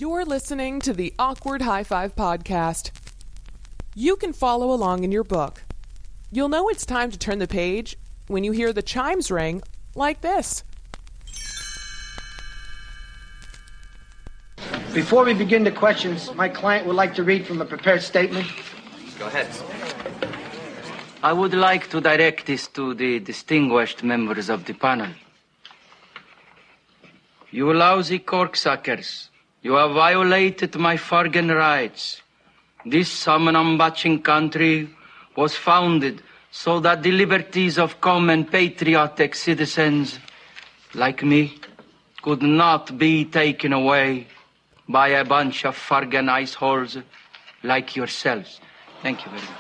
You're listening to the Awkward High-Five podcast. You can follow along in your book. You'll know it's time to turn the page when you hear the chimes ring like this. Before we begin the questions, my client would like to read from a prepared statement. Go ahead. I would like to direct this to the distinguished members of the panel. You lousy corksuckers, you have violated my Fargan rights. This salmon-butching country was founded so that the liberties of common patriotic citizens like me could not be taken away by a bunch of Fargan iceholes like yourselves. Thank you very much.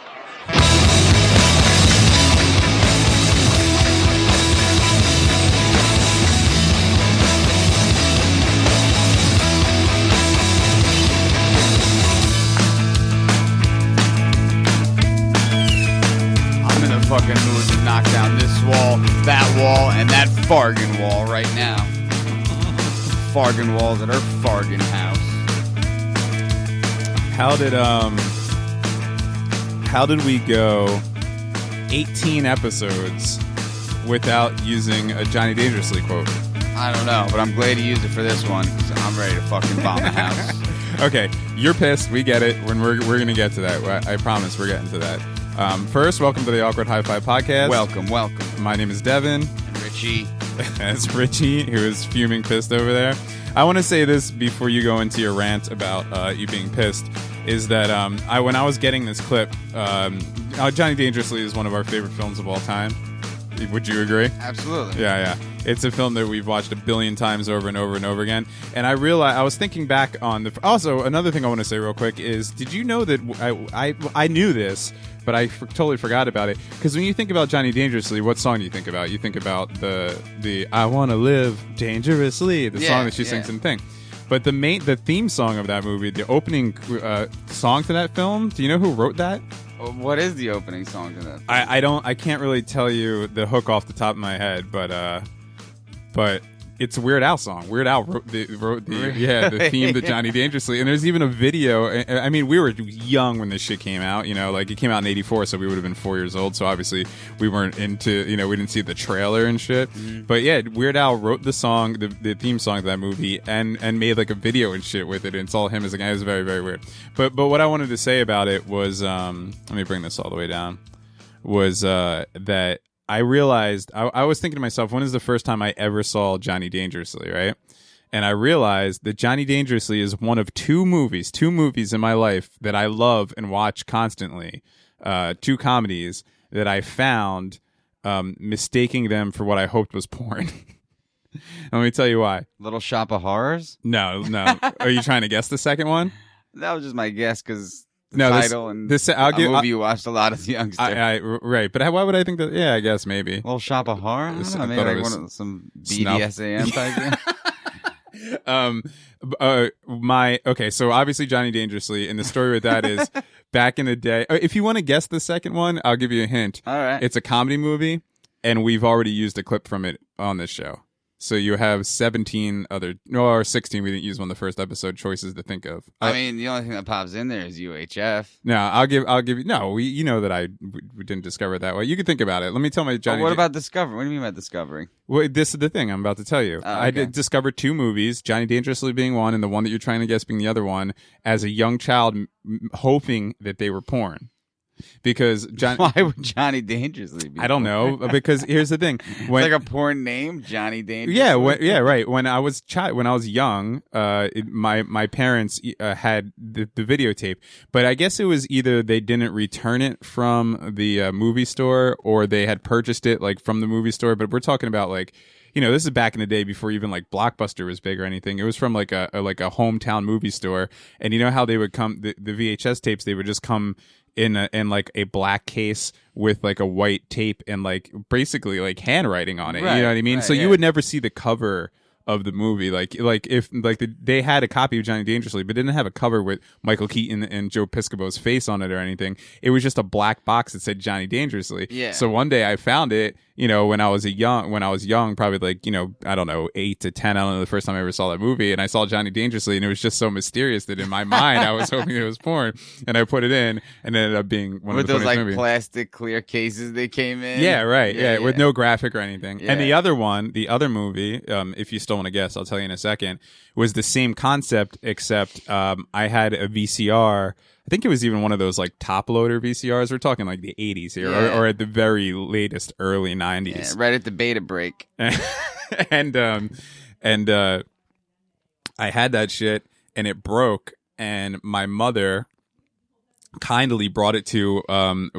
Fucking mood to knock down this wall, that wall, and that Fargan wall right now. Fargan walls at our Fargan house. How did we go 18 episodes without using a Johnny Dangerously quote? I don't know, but I'm glad you used it for this one because I'm ready to fucking bomb the house. Okay, you're pissed. We get it. We're gonna get to that. I promise we're getting to that. First, welcome to the Awkward High-Five podcast. Welcome. My name is Devin. And Ritchie. That's Ritchie, who is fuming pissed over there. I want to say this before you go into your rant about you being pissed, is that when I was getting this clip, Johnny Dangerously is one of our favorite films of all time. Would you agree? Absolutely. Yeah. It's a film that we've watched a billion times over and over and over again. And I realized, I was thinking back on also, another thing I want to say real quick is, did you know that I knew this, but I totally forgot about it? Because when you think about Johnny Dangerously, what song do you think about? You think about the I Want to Live Dangerously, the song that she sings in the thing. But the theme song of that movie, the opening song to that film, do you know who wrote that? What is the opening song to that? I can't really tell you the hook off the top of my head, but it's a Weird Al song. Weird Al wrote the theme to Johnny Dangerously, and there's even a video. I mean, we were young when this shit came out. You know, like it came out in '84, so we would have been 4 years old. So obviously, we weren't into. You know, we didn't see the trailer and shit. Mm-hmm. But yeah, Weird Al wrote the song, the theme song to that movie, and made like a video and shit with it. And it's all him as a guy. It was very, very weird. But what I wanted to say about it was, let me bring this all the way down. Was that I realized, I was thinking to myself, when is the first time I ever saw Johnny Dangerously, right? And I realized that Johnny Dangerously is one of two movies in my life that I love and watch constantly. Two comedies that I found mistaking them for what I hoped was porn. Let me tell you why. Little Shop of Horrors? No. Are you trying to guess the second one? That was just my guess because... title movie you watched a lot as a youngster. Right, but why would I think that? Yeah, I guess maybe. Little Shop of Horror? I don't know, maybe like some BDSAM type thing. Okay, so obviously Johnny Dangerously, and the story with that is back in the day. If you want to guess the second one, I'll give you a hint. All right. It's a comedy movie, and we've already used a clip from it on this show. So you have 16 we didn't use one of the first episode choices to think of. I mean, the only thing that pops in there is UHF. No, I'll give you. No, you know that we didn't discover it that way. You can think about it. Let me tell my Johnny. What about discovering? What do you mean by discovering? Well, this is the thing I'm about to tell you. Oh, okay. I did discover two movies, Johnny Dangerously being one, and the one that you're trying to guess being the other one, as a young child, hoping that they were porn. Because why would Johnny Dangerously be? I don't know. Because here's the thing: it's like a porn name, Johnny Dangerously. Yeah, right. When I was young, my parents had the videotape, but I guess it was either they didn't return it from the movie store or they had purchased it like from the movie store. But we're talking about like. You know, this is back in the day before even like Blockbuster was big or anything. It was from like a hometown movie store, and you know how they would come the VHS tapes. They would just come in like a black case with like a white tape and like basically like handwriting on it. Right, you know what I mean? Right, so you would never see the cover of the movie. Like if they had a copy of Johnny Dangerously, but didn't have a cover with Michael Keaton and Joe Piscopo's face on it or anything. It was just a black box that said Johnny Dangerously. Yeah. So one day I found it, when I was young, probably like, I don't know, 8 to 10. I don't know the first time I ever saw that movie, and I saw Johnny Dangerously, and it was just so mysterious that in my mind I was hoping it was porn, and I put it in, and it ended up being one of the those like movies. plastic clear cases they came in. Yeah, right. Yeah, with no graphic or anything. Yeah. And the other movie, if you still want to guess, I'll tell you in a second, was the same concept, except I had a VCR. I think it was even one of those like top loader VCRs. We're talking like the 80s here, or at the very latest early 90s. Yeah, right at the beta break. and I had that shit, and it broke, and my mother kindly brought it to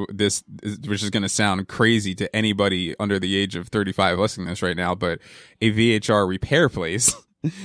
this, which is going to sound crazy to anybody under the age of 35 listening to this right now, but a VHR repair place.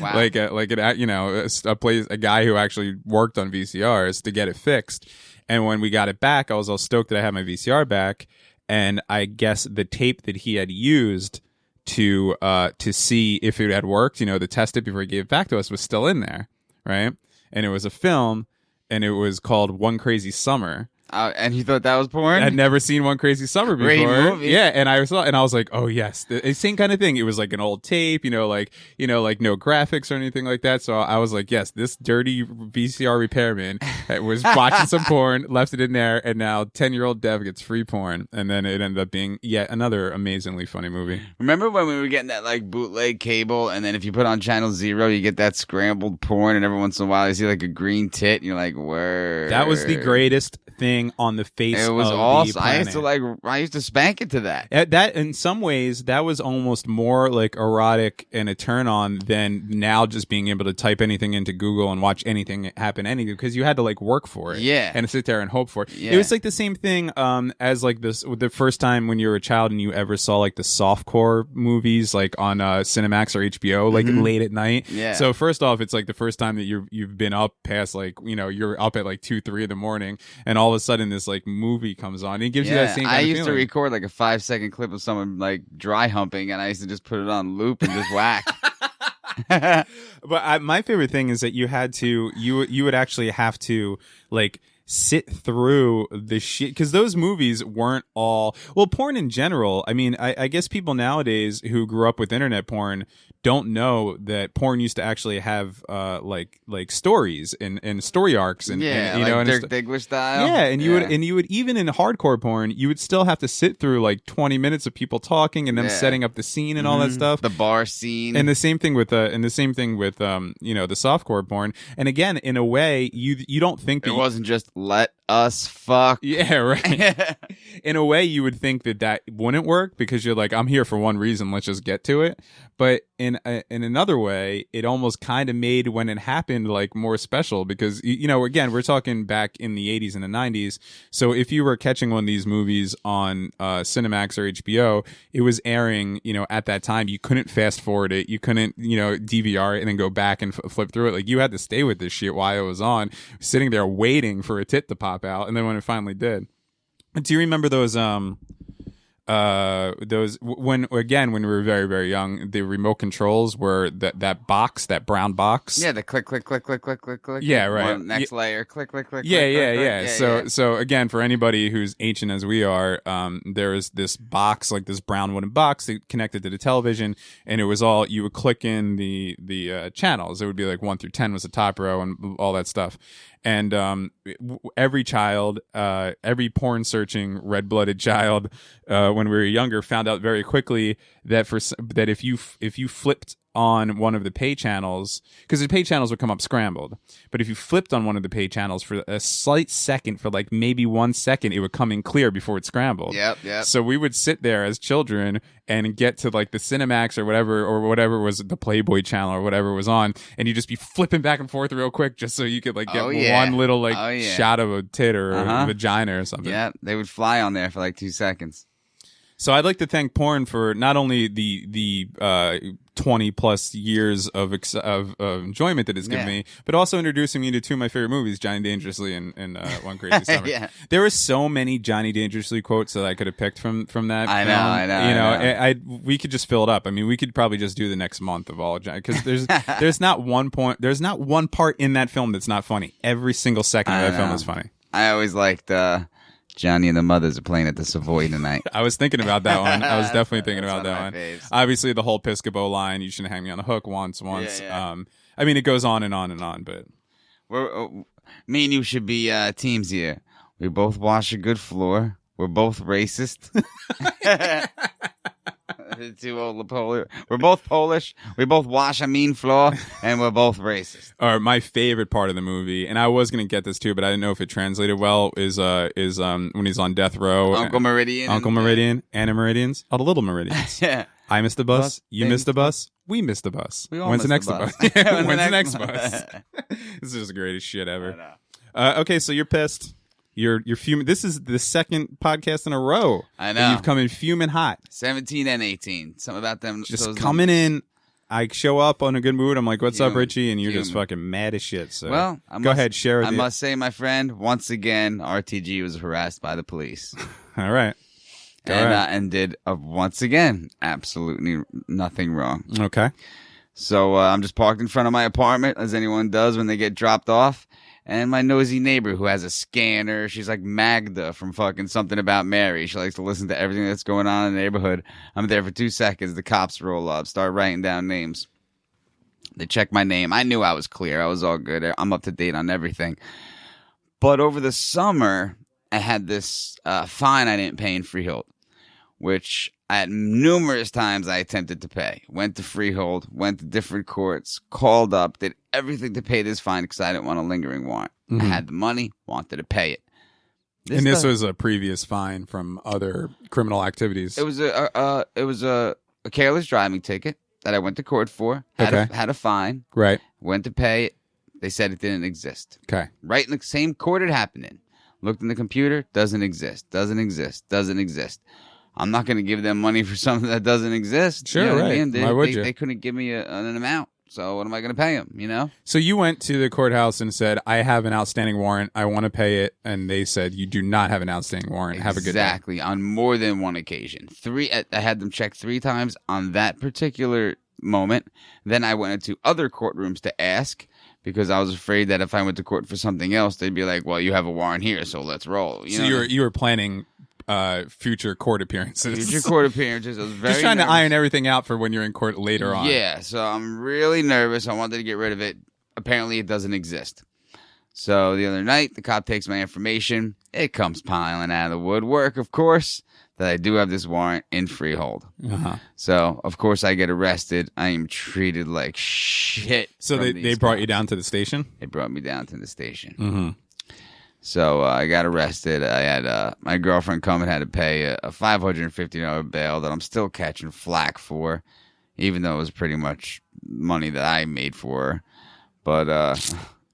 Wow. a place, a guy who actually worked on VCRs to get it fixed. And when we got it back, I was all stoked that I had my VCR back, and I guess the tape that he had used to see if it had worked, to test it before he gave it back to us, was still in there, right? And it was a film, and it was called One Crazy Summer. And you thought that was porn? I'd never seen One Crazy Summer before. Great movie. Yeah, and I was like, oh yes, the same kind of thing. It was like an old tape, like no graphics or anything like that. So I was like, yes, this dirty VCR repairman was watching some porn, left it in there, and now 10-year-old Dev gets free porn, and then it ended up being yet another amazingly funny movie. Remember when we were getting that like bootleg cable, and then if you put on channel 0, you get that scrambled porn, and every once in a while you see like a green tit, and you're like, word. That was the greatest thing on the face. It was of awesome. the planet. I used to spank it to that. That in some ways that was almost more like erotic and a turn on than now just being able to type anything into Google and watch anything happen because you had to like work for it, and sit there and hope for it. Yeah. It was like the same thing as like this the first time when you were a child and you ever saw like the softcore movies like on Cinemax or HBO like late at night. Yeah. So first off, it's like the first time that you've been up past like you're up at like 2-3 in the morning, and all of a sudden this like movie comes on and it gives you that same kind I of used to feeling. record like a 5-second clip of someone like dry humping, and I used to just put it on loop and just whack. But my favorite thing is that you would actually have to like sit through the shit, because those movies weren't all porn in general. I mean, I guess people nowadays who grew up with internet porn don't know that porn used to actually have like stories and story arcs and like Dirk Diggler style. Yeah, and you would even in hardcore porn, you would still have to sit through like 20 minutes of people talking and them setting up the scene and all that stuff. The bar scene. And the same thing with the softcore porn. And again, in a way, you don't think that it wasn't just let us fuck. Yeah, right. In a way, you would think that wouldn't work because you're like, I'm here for one reason, let's just get to it. But in another way, it almost kind of made when it happened like more special because again, we're talking back in the 80s and the 90s. So if you were catching one of these movies on Cinemax or HBO, it was airing at that time. You couldn't fast forward it. You couldn't DVR it and then go back and flip through it. Like you had to stay with this shit while it was on, sitting there waiting for a tit to pop out. And then when it finally did, do you remember those when we were very, very young, the remote controls were that brown box. Yeah, the click, click, click, click, click, click, click. Yeah, right. Next layer, click, click, click. Yeah. Click. So again, for anybody who's ancient as we are, there is this box, like this brown wooden box that connected to the television, and it was all, you would click in the channels. It would be like 1 through 10 was the top row and all that stuff. And every child, every porn searching red-blooded child, when we were younger, found out very quickly that if you flipped on one of the pay channels, because the pay channels would come up scrambled, but if you flipped on one of the pay channels for a slight second, for like maybe 1 second, it would come in clear before it scrambled. Yep. So we would sit there as children and get to like the Cinemax or whatever was the Playboy channel or whatever was on, and you just be flipping back and forth real quick just so you could like get one little shot of a tit or a vagina or something. Yeah, they would fly on there for like 2 seconds. So I'd like to thank porn for not only the 20 plus years of enjoyment that it's given me, but also introducing me to two of my favorite movies, Johnny Dangerously and One Crazy Summer. Yeah. There were so many Johnny Dangerously quotes that I could have picked from that. I know. We could just fill it up. I mean, we could probably just do the next month of all Johnny, because there's not one part in that film that's not funny. Every single second of that film is funny. I always liked Johnny and the Mothers are playing at the Savoy tonight. I was thinking about that one. I was definitely thinking That's about that one one. of my faves. Obviously, the whole Piscopo line, you shouldn't hang me on the hook once. Yeah. I mean, it goes on and on and on, but Me and you should be teams here. We both wash a good floor. We're both racist. We're both Polish. We both wash a mean floor, and we're both racist. my favorite part of the movie, and I was going to get this too, but I didn't know if it translated well, is when he's on death row. Uncle Meridian. Uncle Meridian, Anna Meridians, all the little Meridians. Yeah. I missed the bus. You missed the bus. We missed the bus. We all When's the next missed bus? the bus. When's the next bus? This is the greatest shit ever. Okay, so you're pissed. You're fuming. This is the second podcast in a row. I that know. You've come in fuming hot. 17 and 18. Something about them. Just coming in. I show up on a good mood. I'm like, "What's up, Fuming. Richie?" And you're just fucking mad as shit. So, Well, go ahead, share with I you. must say, my friend, once again, RTG was harassed by the police. All right. Go ahead. And did, once again, absolutely nothing wrong. Okay. So I'm just parked in front of my apartment, as anyone does when they get dropped off. And my nosy neighbor who has a scanner, she's like Magda from fucking Something About Mary. She likes to listen to everything that's going on in the neighborhood. I'm there for 2 seconds. The cops roll up, start writing down names. They check my name. I knew I was clear. I was all good. I'm up to date on everything. But over the summer, I had this fine I didn't pay in Freehold, which at numerous times I attempted to pay. Went to Freehold, went to different courts, called up, did everything to pay this fine because I didn't want a lingering warrant. I had the money, wanted to pay it. This was a previous fine from other criminal activities. It was a careless driving ticket that I went to court for. Had a fine. Right. Went to pay it. They said it didn't exist. Okay. Right in the same court it happened in. Looked in the computer. Doesn't exist. Doesn't exist. Doesn't exist. I'm not going to give them money for something that doesn't exist. Sure, you know what right. I mean? Why would you? They couldn't give me an amount. So what am I going to pay them, you know? So you went to the courthouse and said, "I have an outstanding warrant. I want to pay it." And they said, "You do not have an outstanding warrant. Have a good day." Exactly. On more than one occasion. I had them check 3 times on that particular moment. Then I went into other courtrooms to ask because I was afraid that if I went to court for something else, they'd be like, "Well, you have a warrant here, so let's roll." So you were planning future court appearances. Future court appearances. I was very just trying nervous. to iron everything out for when you're in court later on. Yeah, so I'm really nervous. I wanted to get rid of it. Apparently, it doesn't exist. So the other night, the cop takes my information. It comes piling out of the woodwork, of course, that I do have this warrant in Freehold. Uh-huh. So, of course, I get arrested. I am treated like shit. So they brought you down to the station? They brought me down to the station. Mm-hmm. So I got arrested. I had my girlfriend come and had to pay a $550 bail that I'm still catching flack for, even though it was pretty much money that I made for her. But,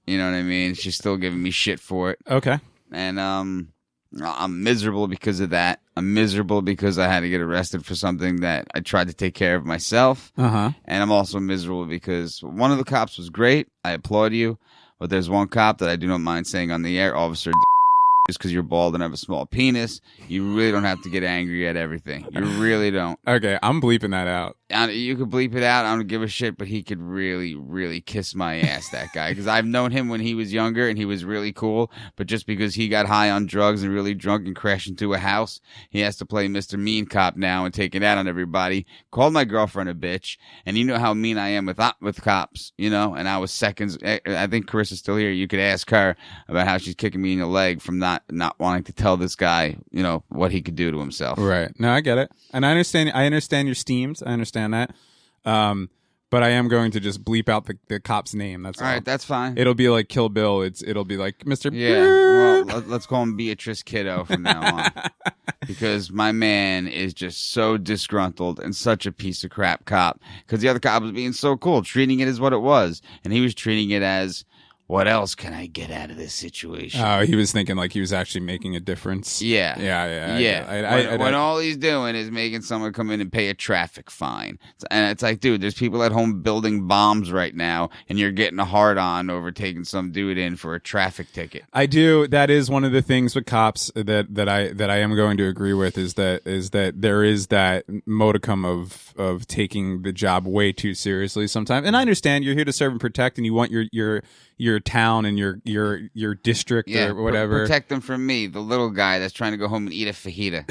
you know what I mean? She's still giving me shit for it. Okay. And I'm miserable because of that. I'm miserable because I had to get arrested for something that I tried to take care of myself. Uh-huh. And I'm also miserable because one of the cops was great. I applaud you. But there's one cop that I do not mind saying on the air, Officer, just because you're bald and have a small penis, you really don't have to get angry at everything. You really don't. Okay, I'm bleeping that out. You could bleep it out. I don't give a shit, but he could really, really kiss my ass, that guy. Because I've known him when he was younger, and he was really cool. But just because he got high on drugs and really drunk and crashed into a house, he has to play Mr. Mean Cop now and take it out on everybody. Called my girlfriend a bitch, and you know how mean I am with cops, you know? And I was seconds. I think Carissa's still here. You could ask her about how she's kicking me in the leg from not wanting to tell this guy, you know, what he could do to himself. Right. No, I get it. And I understand your steams. I understand that. But I am going to just bleep out the cop's name. That's all. All right, that's fine. It'll be like Kill Bill. It'll be like Mr. Yeah, well, let's call him Beatrice Kiddo from now on. Because my man is just so disgruntled and such a piece of crap cop. Because the other cop was being so cool, treating it as what it was. And he was treating it as, what else can I get out of this situation? Oh, he was thinking like he was actually making a difference. Yeah. Yeah. When all he's doing is making someone come in and pay a traffic fine. And it's like, dude, there's people at home building bombs right now, and you're getting a hard-on over taking some dude in for a traffic ticket. I do. That is one of the things with cops that I am going to agree with is that there is that modicum of taking the job way too seriously sometimes. And I understand you're here to serve and protect, and you want your your town and your district or whatever. Protect them from me, the little guy that's trying to go home and eat a fajita.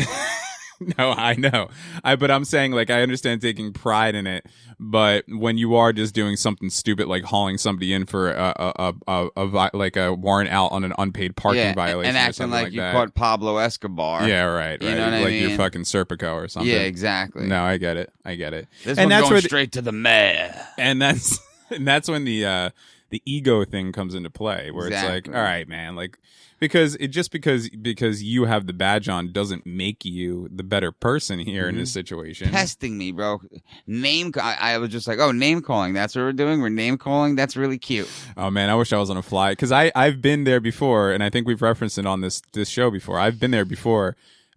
No, I know. But I'm saying, like, I understand taking pride in it, but when you are just doing something stupid like hauling somebody in for a warrant out on an unpaid parking violation, and acting like you caught Pablo Escobar. Yeah, right. You know what I like mean? you're fucking Serpico or something. Yeah, exactly. No, I get it. This and one's that's going straight to the mayor. And that's when the ego thing comes into play, where it's like, all right, man, like. Because you have the badge on doesn't make you the better person here in this situation. Testing me, bro. I was just like, oh, name calling. That's what we're doing. We're name calling. That's really cute. Oh man, I wish I was on a fly because I've been there before, and I think we've referenced it on this show before. I've been there before.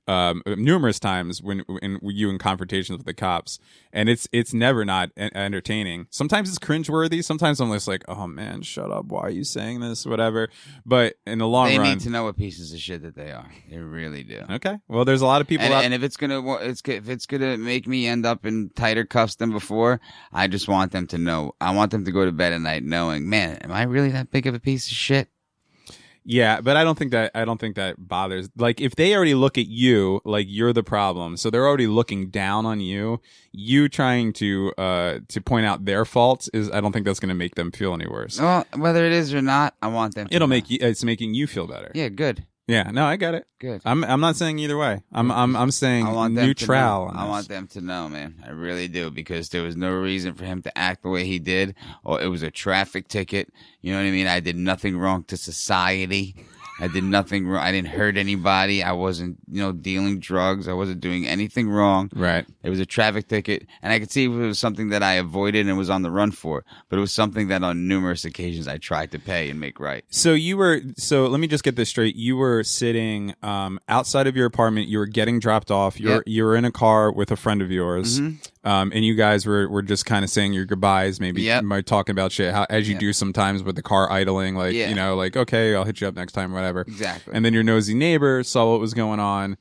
Numerous times when you in confrontations with the cops, and it's never not entertaining. Sometimes it's cringeworthy. Sometimes I'm just like, oh man, shut up. Why are you saying this? Whatever. But in the long run, they need to know what pieces of shit that they are. They really do. Okay. Well, there's a lot of people and if it's gonna make me end up in tighter cuffs than before, I just want them to know. I want them to go to bed at night knowing, man, am I really that big of a piece of shit? Yeah, but I don't think that bothers. Like, if they already look at you like you're the problem, so they're already looking down on you. You trying to point out their faults I don't think that's going to make them feel any worse. Well, whether it is or not, I want them. It's making you feel better. Yeah, good. Yeah, no, I get it. Good. I'm not saying either way. I'm saying neutral. I want them to know, man. I really do, because there was no reason for him to act the way he did. Or it was a traffic ticket. You know what I mean? I did nothing wrong to society. I did nothing wrong. I didn't hurt anybody. I wasn't, dealing drugs. I wasn't doing anything wrong. Right. It was a traffic ticket, and I could see if it was something that I avoided and was on the run for. But it was something that on numerous occasions I tried to pay and make right. So let me just get this straight. You were sitting outside of your apartment. You were getting dropped off. You were in a car with a friend of yours. Mm-hmm. And you guys were just kind of saying your goodbyes, maybe by talking about shit, as you do sometimes with the car idling, like, like, okay, I'll hit you up next time, whatever. Exactly. And then your nosy neighbor saw what was going on.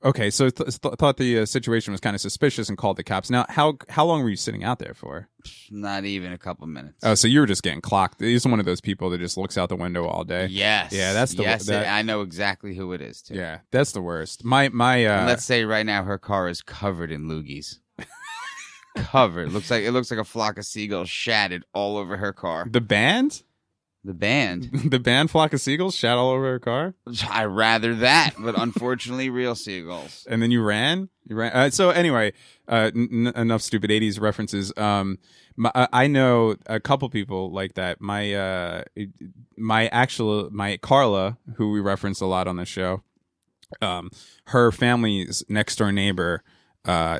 Okay, so thought the situation was kind of suspicious and called the cops. Now, how long were you sitting out there for? Not even a couple minutes. Oh, so you were just getting clocked. He's one of those people that just looks out the window all day. Yes. Yeah, that's the yes. I know exactly who it is too. Yeah, that's the worst. My let's say right now her car is covered in loogies. Covered. It looks like a flock of seagulls shattered all over her car. The band? The band. The band Flock of Seagulls shat all over her car? I'd rather that, but unfortunately, real seagulls. And then you ran? So anyway, enough stupid 80s references. I know a couple people like that. My Carla, who we reference a lot on the show, her family's next door neighbor,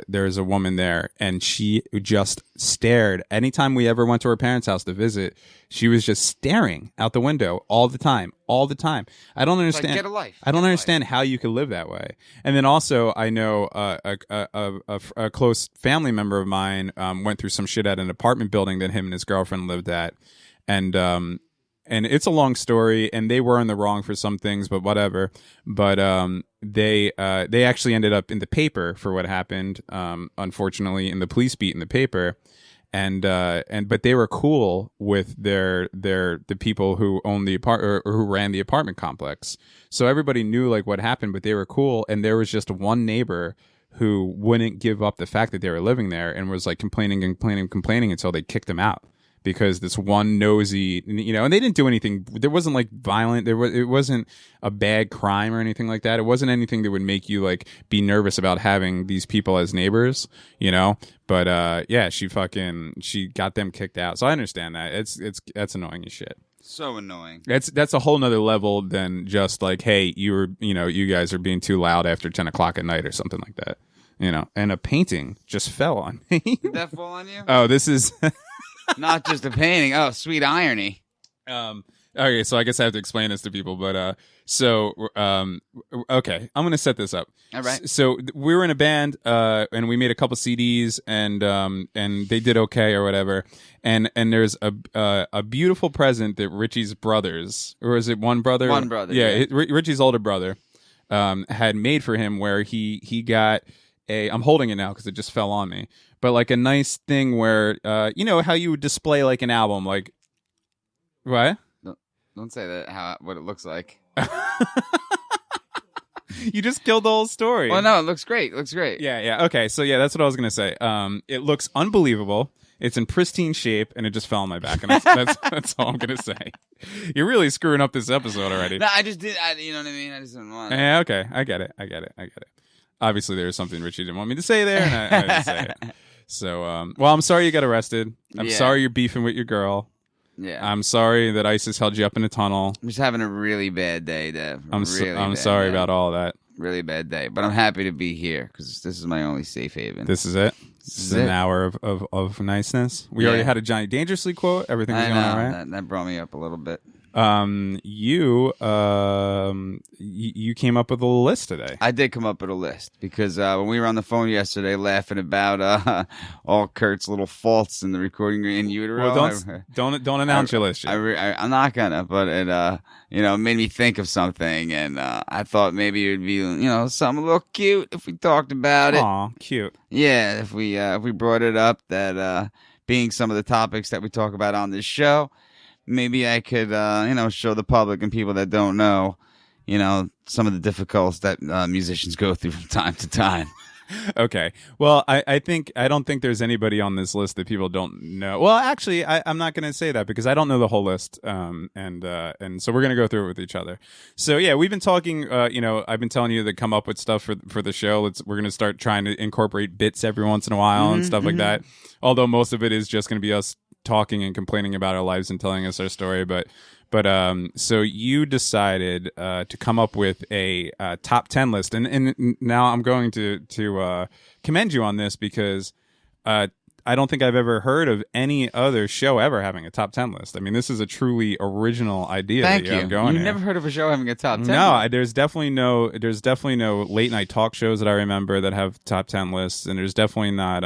there's a woman there, and she just stared. Anytime we ever went to her parents' house to visit, she was just staring out the window all the time. I don't understand. Like, get a life. I don't understand how you could live that way. And then also, I know a close family member of mine went through some shit at an apartment building that him and his girlfriend lived at, and it's a long story, and they were in the wrong for some things, but whatever. But they actually ended up in the paper for what happened. Unfortunately, in the police beat in the paper, but they were cool with the people who owned the apartment or who ran the apartment complex. So everybody knew like what happened, but they were cool. And there was just one neighbor who wouldn't give up the fact that they were living there and was like complaining until they kicked them out. Because this one nosy, and they didn't do anything. There wasn't like violent. It wasn't a bad crime or anything like that. It wasn't anything that would make you like be nervous about having these people as neighbors, But she got them kicked out. So I understand that. That's annoying as shit. So annoying. That's a whole nother level than just like, hey, you guys are being too loud after 10 o'clock at night or something like that. And a painting just fell on me. Did that fall on you? Oh, this is. Not just a painting. Oh, sweet irony. Okay, so I guess I have to explain this to people, but okay, I'm gonna set this up. All right. So we were in a band, and we made a couple CDs, and they did okay or whatever. And there's a beautiful present that Richie's brothers, or is it one brother? One brother. Yeah. Richie's older brother, had made for him, where he got I'm holding it now because it just fell on me, but like a nice thing where, you know, how you would display like an album, like, what? Don't say that, what it looks like. You just killed the whole story. Well, no, it looks great. It looks great. Yeah. Okay, so yeah, that's what I was going to say. It looks unbelievable. It's in pristine shape, and it just fell on my back, and that's all I'm going to say. You're really screwing up this episode already. No, I just did, you know what I mean? I just didn't want to. Yeah, okay. I get it. Obviously, there was something Richie didn't want me to say there, and I didn't say it. So, well, I'm sorry you got arrested. I'm sorry you're beefing with your girl. Yeah. I'm sorry that ISIS held you up in a tunnel. I'm just having a really bad day, Dev. I'm sorry about all that. Really bad day. But I'm happy to be here because this is my only safe haven. This is it? This is an hour of niceness. We already had a Johnny Dangerously quote. Everything was going all right. That brought me up a little bit. You came up with a list today. I did come up with a list because when we were on the phone yesterday laughing about all Kurt's little faults in the recording in utero. Well, don't announce your list yet. I'm not gonna, but it made me think of something, and I thought maybe it would be something a little cute if we talked about it. Aw, cute. Yeah, if we brought it up, that being some of the topics that we talk about on this show. Maybe I could, show the public and people that don't know, some of the difficulties that musicians go through from time to time. Okay. Well, I don't think there's anybody on this list that people don't know. Well, actually, I'm not going to say that because I don't know the whole list. And so we're going to go through it with each other. So yeah, we've been talking, I've been telling you to come up with stuff for the show. We're going to start trying to incorporate bits every once in a while and stuff like that. Although most of it is just going to be us talking and complaining about our lives and telling us our story, but so you decided to come up with a top 10 list, and now I'm going to commend you on this because I don't think I've ever heard of any other show ever having a top 10 list. I mean, this is a truly original idea. Thank that you you. have going You've here. never heard of a show having a top 10? No, there's definitely no late night talk shows that I remember that have top 10 lists, and there's definitely not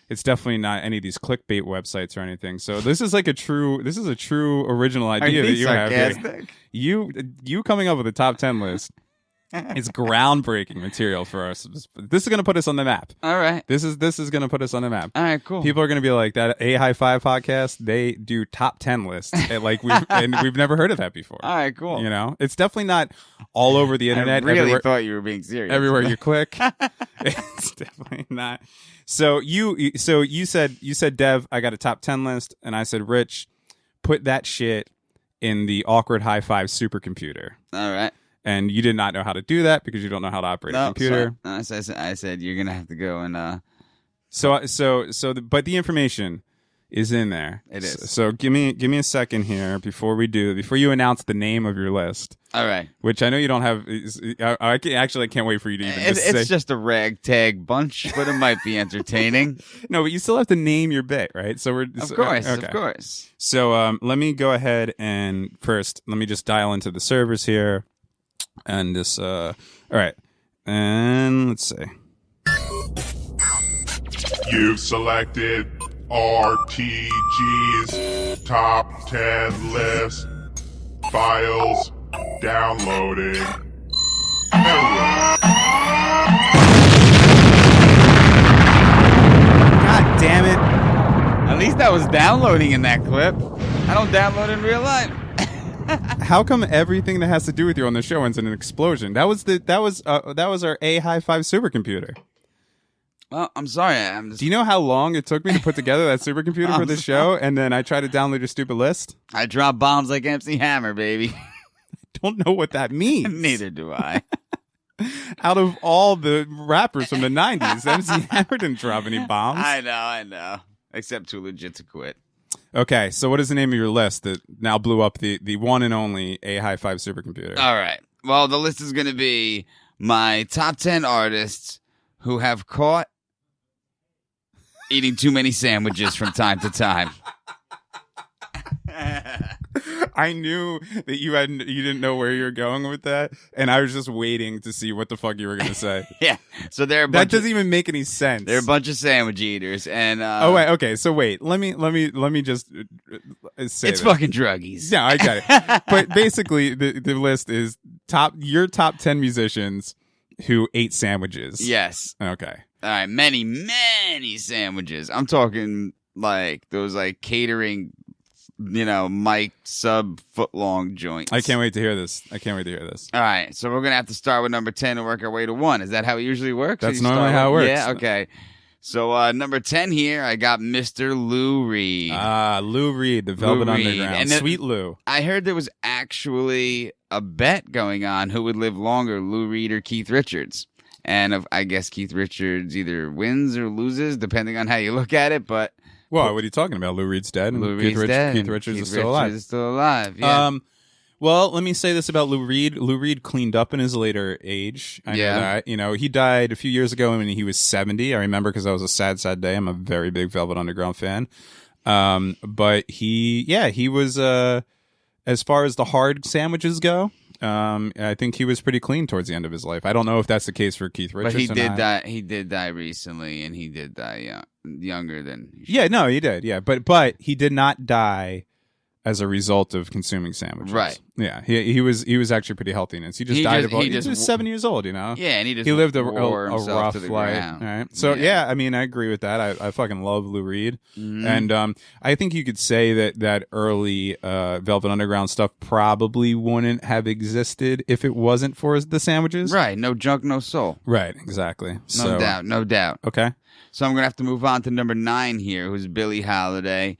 it's definitely not any of these clickbait websites or anything. So this is a true original idea that you have here. You coming up with a top 10 list is groundbreaking material for us. This is going to put us on the map. All right. This is going to put us on the map. All right, cool. People are going to be like, that AHI5 podcast, they do top 10 lists. And we've never heard of that before. All right, cool. It's definitely not, all over the internet. I really thought you were being serious. Everywhere you click. It's definitely not. So you said, Dev, I got a top 10 list, and I said, Rich, put that shit in the awkward high five supercomputer. All right. And you did not know how to do that because you don't know how to operate a computer. I said you're gonna have to go and. But the information is in there. It is. So give me a second here before you announce the name of your list. All right. Which I know you don't have. I can't wait for you to even just say. It's just a ragtag bunch, but it might be entertaining. No, but you still have to name your bit, right? So Of course. So let me go ahead and first let me just dial into the servers here, and this. All right, and let's see. You've selected RTG's top 10 list. Files downloading. God damn it. At least I was downloading in that clip. I don't download in real life. How come everything that has to do with you on the show ends in an explosion? That was our AHI5 supercomputer. Well, I'm sorry. Do you know how long it took me to put together that supercomputer for this show? And then I tried to download your stupid list? I drop bombs like MC Hammer, baby. I don't know what that means. Neither do I. Out of all the rappers from the 90s, MC Hammer didn't drop any bombs. I know. Except Too Legit to Quit. Okay, so what is the name of your list that now blew up the one and only AHI5 supercomputer? All right. Well, the list is going to be my top 10 artists who have caught eating too many sandwiches from time to time. I knew that you didn't know where you were going with that, and I was just waiting to see what the fuck you were going to say. Yeah. So that doesn't even make any sense. They're a bunch of sandwich eaters, and okay. So wait, let me just say it's this. fucking druggies. Yeah, I got it. But basically, the list is your top 10 musicians who ate sandwiches. Yes. Okay. All right, many sandwiches. I'm talking like those like catering, Mike sub foot long joints. I can't wait to hear this. All right, so we're gonna have to start with number 10 and work our way to 1. Is that how it usually works? That's normally how it works. Yeah. Okay. So number 10 here, I got Mr. Lou Reed. Lou Reed, the Velvet Underground, and Sweet Lou. I heard there was actually a bet going on who would live longer, Lou Reed or Keith Richards. And I guess Keith Richards either wins or loses, depending on how you look at it. But well, what are you talking about? Lou Reed's dead, and Lou Reed's dead. Keith Richards is still alive. Is still alive. Yeah. Well, let me say this about Lou Reed. Lou Reed cleaned up in his later age. I know that. He died a few years ago when he was 70. I remember because that was a sad day. I'm a very big Velvet Underground fan. But he was as far as the hard sandwiches go. I think he was pretty clean towards the end of his life. I don't know if that's the case for Keith Richards. But he did die. He did die recently, and he did die younger than. Yeah, no, he did. Yeah, but he did not die as a result of consuming sandwiches. Right. Yeah, he was actually pretty healthy in it. He just died he was 7 years old. Yeah, and he lived a rough rough life. All right. So yeah, I mean, I agree with that. I fucking love Lou Reed, and I think you could say that early Velvet Underground stuff probably wouldn't have existed if it wasn't for the sandwiches. Right. No junk, no soul. Right. Exactly. No doubt. Okay. So I'm gonna have to move on to number 9 here, who's Billie Holiday.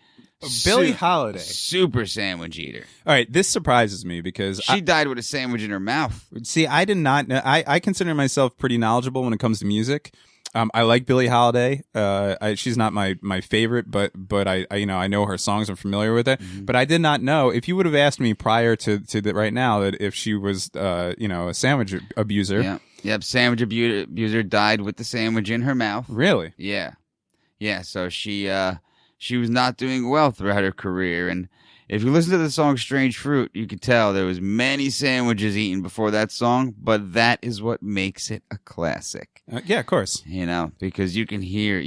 Billie Holiday, super sandwich eater. All right, this surprises me because she died with a sandwich in her mouth. See, I did not know. I consider myself pretty knowledgeable when it comes to music. I like Billie Holiday. She's not my favorite, but I know her songs. I'm familiar with it. Mm-hmm. But I did not know. If you would have asked me prior to right now that if she was a sandwich abuser. Yeah. Yep. Sandwich abuser died with the sandwich in her mouth. Really? Yeah. Yeah. So she was not doing well throughout her career, and if you listen to the song Strange Fruit, you could tell there was many sandwiches eaten before that song, but that is what makes it a classic. Yeah, of course. Because you can hear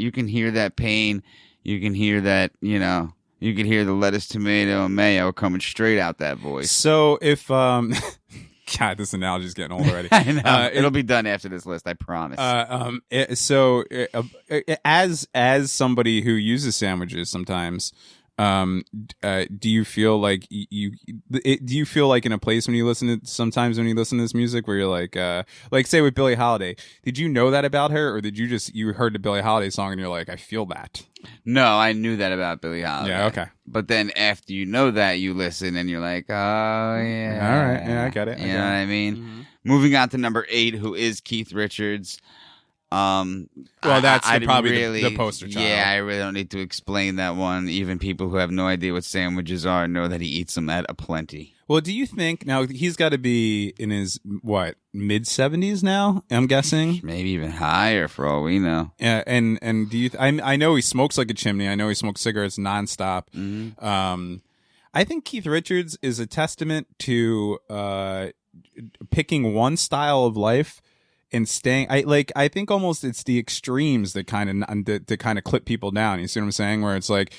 that pain, you can hear that, you can hear the lettuce, tomato, and mayo coming straight out that voice. So if God, this analogy is getting old already. I know. It'll be done after this list, I promise. As somebody who uses sandwiches sometimes, do you feel like do you feel like in a place when you listen to this music where you're like say with Billie Holiday, did you know that about her, or did you heard the Billie Holiday song and you're like, I feel that? No, I knew that about Billie Holiday. Yeah, okay. But then after you know that, you listen and you're like, oh yeah. All right, yeah, I got it. You know what I mean? Mm-hmm. Moving on to number 8, who is Keith Richards. Well, that's probably the poster child. Yeah, I really don't need to explain that one. Even people who have no idea what sandwiches are know that he eats them at aplenty. Well, do you think now he's got to be in his mid-70s now? I'm guessing maybe even higher for all we know. Yeah, and do you? I know he smokes like a chimney. I know he smokes cigarettes nonstop. Mm-hmm. I think Keith Richards is a testament to picking one style of life and staying. I think almost it's the extremes that kind of clip people down. You see what I'm saying? Where it's like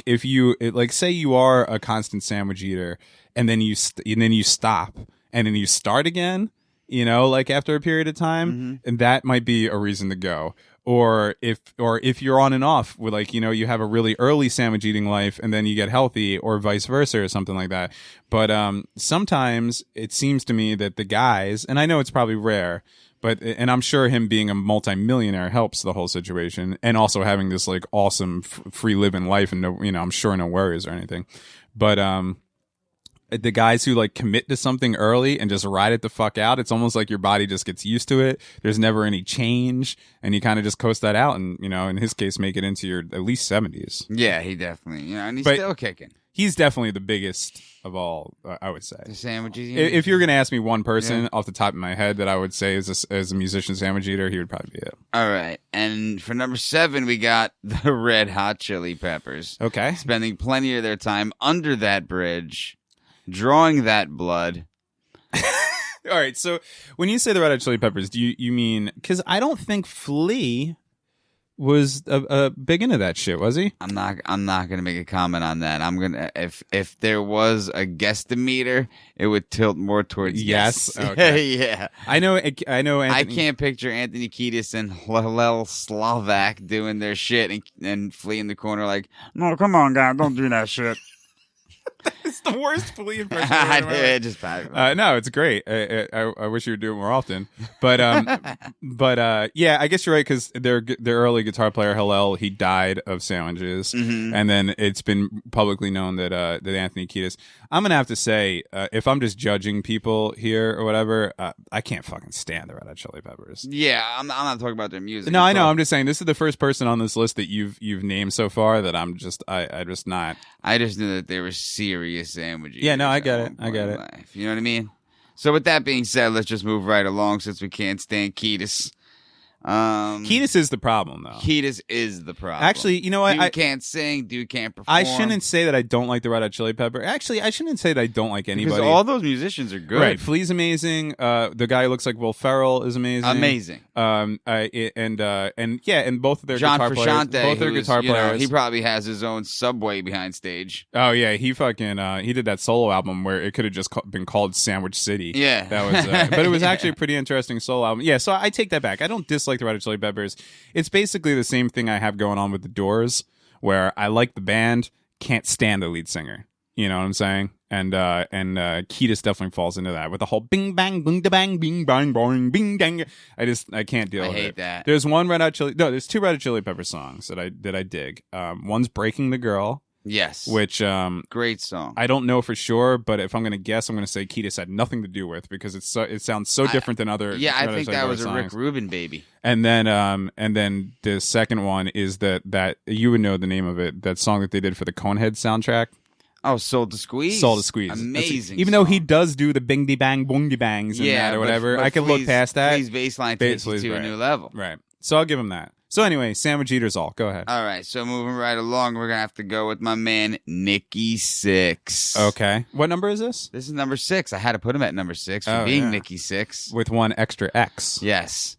if you say you are a constant sandwich eater, and then you stop, and then you start again, after a period of time, mm-hmm. and that might be a reason to go. Or if you're on and off with you have a really early sandwich eating life and then you get healthy, or vice versa, or something like that. But sometimes it seems to me that the guys, and I know it's probably rare, and I'm sure him being a multimillionaire helps the whole situation, and also having this awesome free living life and no, I'm sure no worries or anything. But the guys who commit to something early and just ride it the fuck out, it's almost like your body just gets used to it. There's never any change, and you kind of just coast that out, and in his case, make it into your at least 70s. Yeah, he definitely, and he's still kicking. He's definitely the biggest of all, I would say. The sandwiches. If you're gonna ask me one person off the top of my head that I would say as a musician sandwich eater, he would probably be it. All right, and for number 7, we got the Red Hot Chili Peppers. Okay, spending plenty of their time under that bridge, drawing that blood. All right, so when you say the Red Hot Chili Peppers, do you mean, because I don't think Flea was big into that shit, was he? I'm not gonna make a comment on that. I'm gonna if there was a guesstimeter, it would tilt more towards yes. Okay. Yeah. I know. Anthony, I can't picture Anthony Kiedis and Hillel Slovak doing their shit and Flea in the corner like, no, come on, guy, don't do that shit. It's the worst Flea impression. No, it's great. I wish you would do it more often. But yeah, I guess you're right because their early guitar player Hillel, he died of sandwiches, and then it's been publicly known that Anthony Kiedis. I'm gonna have to say, if I'm just judging people here or whatever, I can't fucking stand the Red Hot Chili Peppers. Yeah, I'm not talking about their music. No, I know. I'm just saying this is the first person on this list that you've named so far that I just not. I just knew that they were serious sandwiches. Yeah, no, I get it. You know what I mean? So with that being said, let's just move right along since we can't stand Kiedis. Kiedis is the problem, though. Kiedis is the problem. Actually, you know what? Dude can't sing. Dude can't perform. I shouldn't say that I don't like the Red Hot Chili Pepper. Actually, I shouldn't say that I don't like anybody. Because all those musicians are good. Right. Flea's amazing. The guy who looks like Will Ferrell is amazing. Amazing. And both of their John guitar Frusciante, players. Both their guitar players. He probably has his own subway behind stage. Oh yeah, he fucking he did that solo album where it could have just been called Sandwich City. Yeah, that was. But it was actually a pretty interesting solo album. Yeah, so I take that back. I don't dislike the Red Hot Chili Peppers. It's basically the same thing I have going on with the Doors, where I like the band, can't stand the lead singer. You know what I'm saying? And Kiedis definitely falls into that with the whole bing bang boom da bang bing bang boing bing dang. I can't deal with it. I hate that. There's there's two Red Hot Chili Pepper songs that I dig. One's Breaking the Girl. Yes. Which great song. I don't know for sure, but if I'm going to guess, I'm going to say Kiedis had nothing to do with because it sounds so different than other. Yeah, I think that was songs. a Rick Rubin baby. And then the second one is that you would know the name of it. That song that they did for the Conehead soundtrack. Oh, Soul to Squeeze. Soul to Squeeze. Amazing. Even though he does do the bing de bang boom de bangs and that or whatever, I can look past that. Flea's bass line takes you to a new level. Right. So I'll give him that. So anyway, Sandwich Eaters all. Go ahead. All right. So moving right along, we're going to have to go with my man, Nikki Sixx. Okay. What number is this? This is number 6. I had to put him at number 6 for being Nikki Sixx. With one extra X. Yes.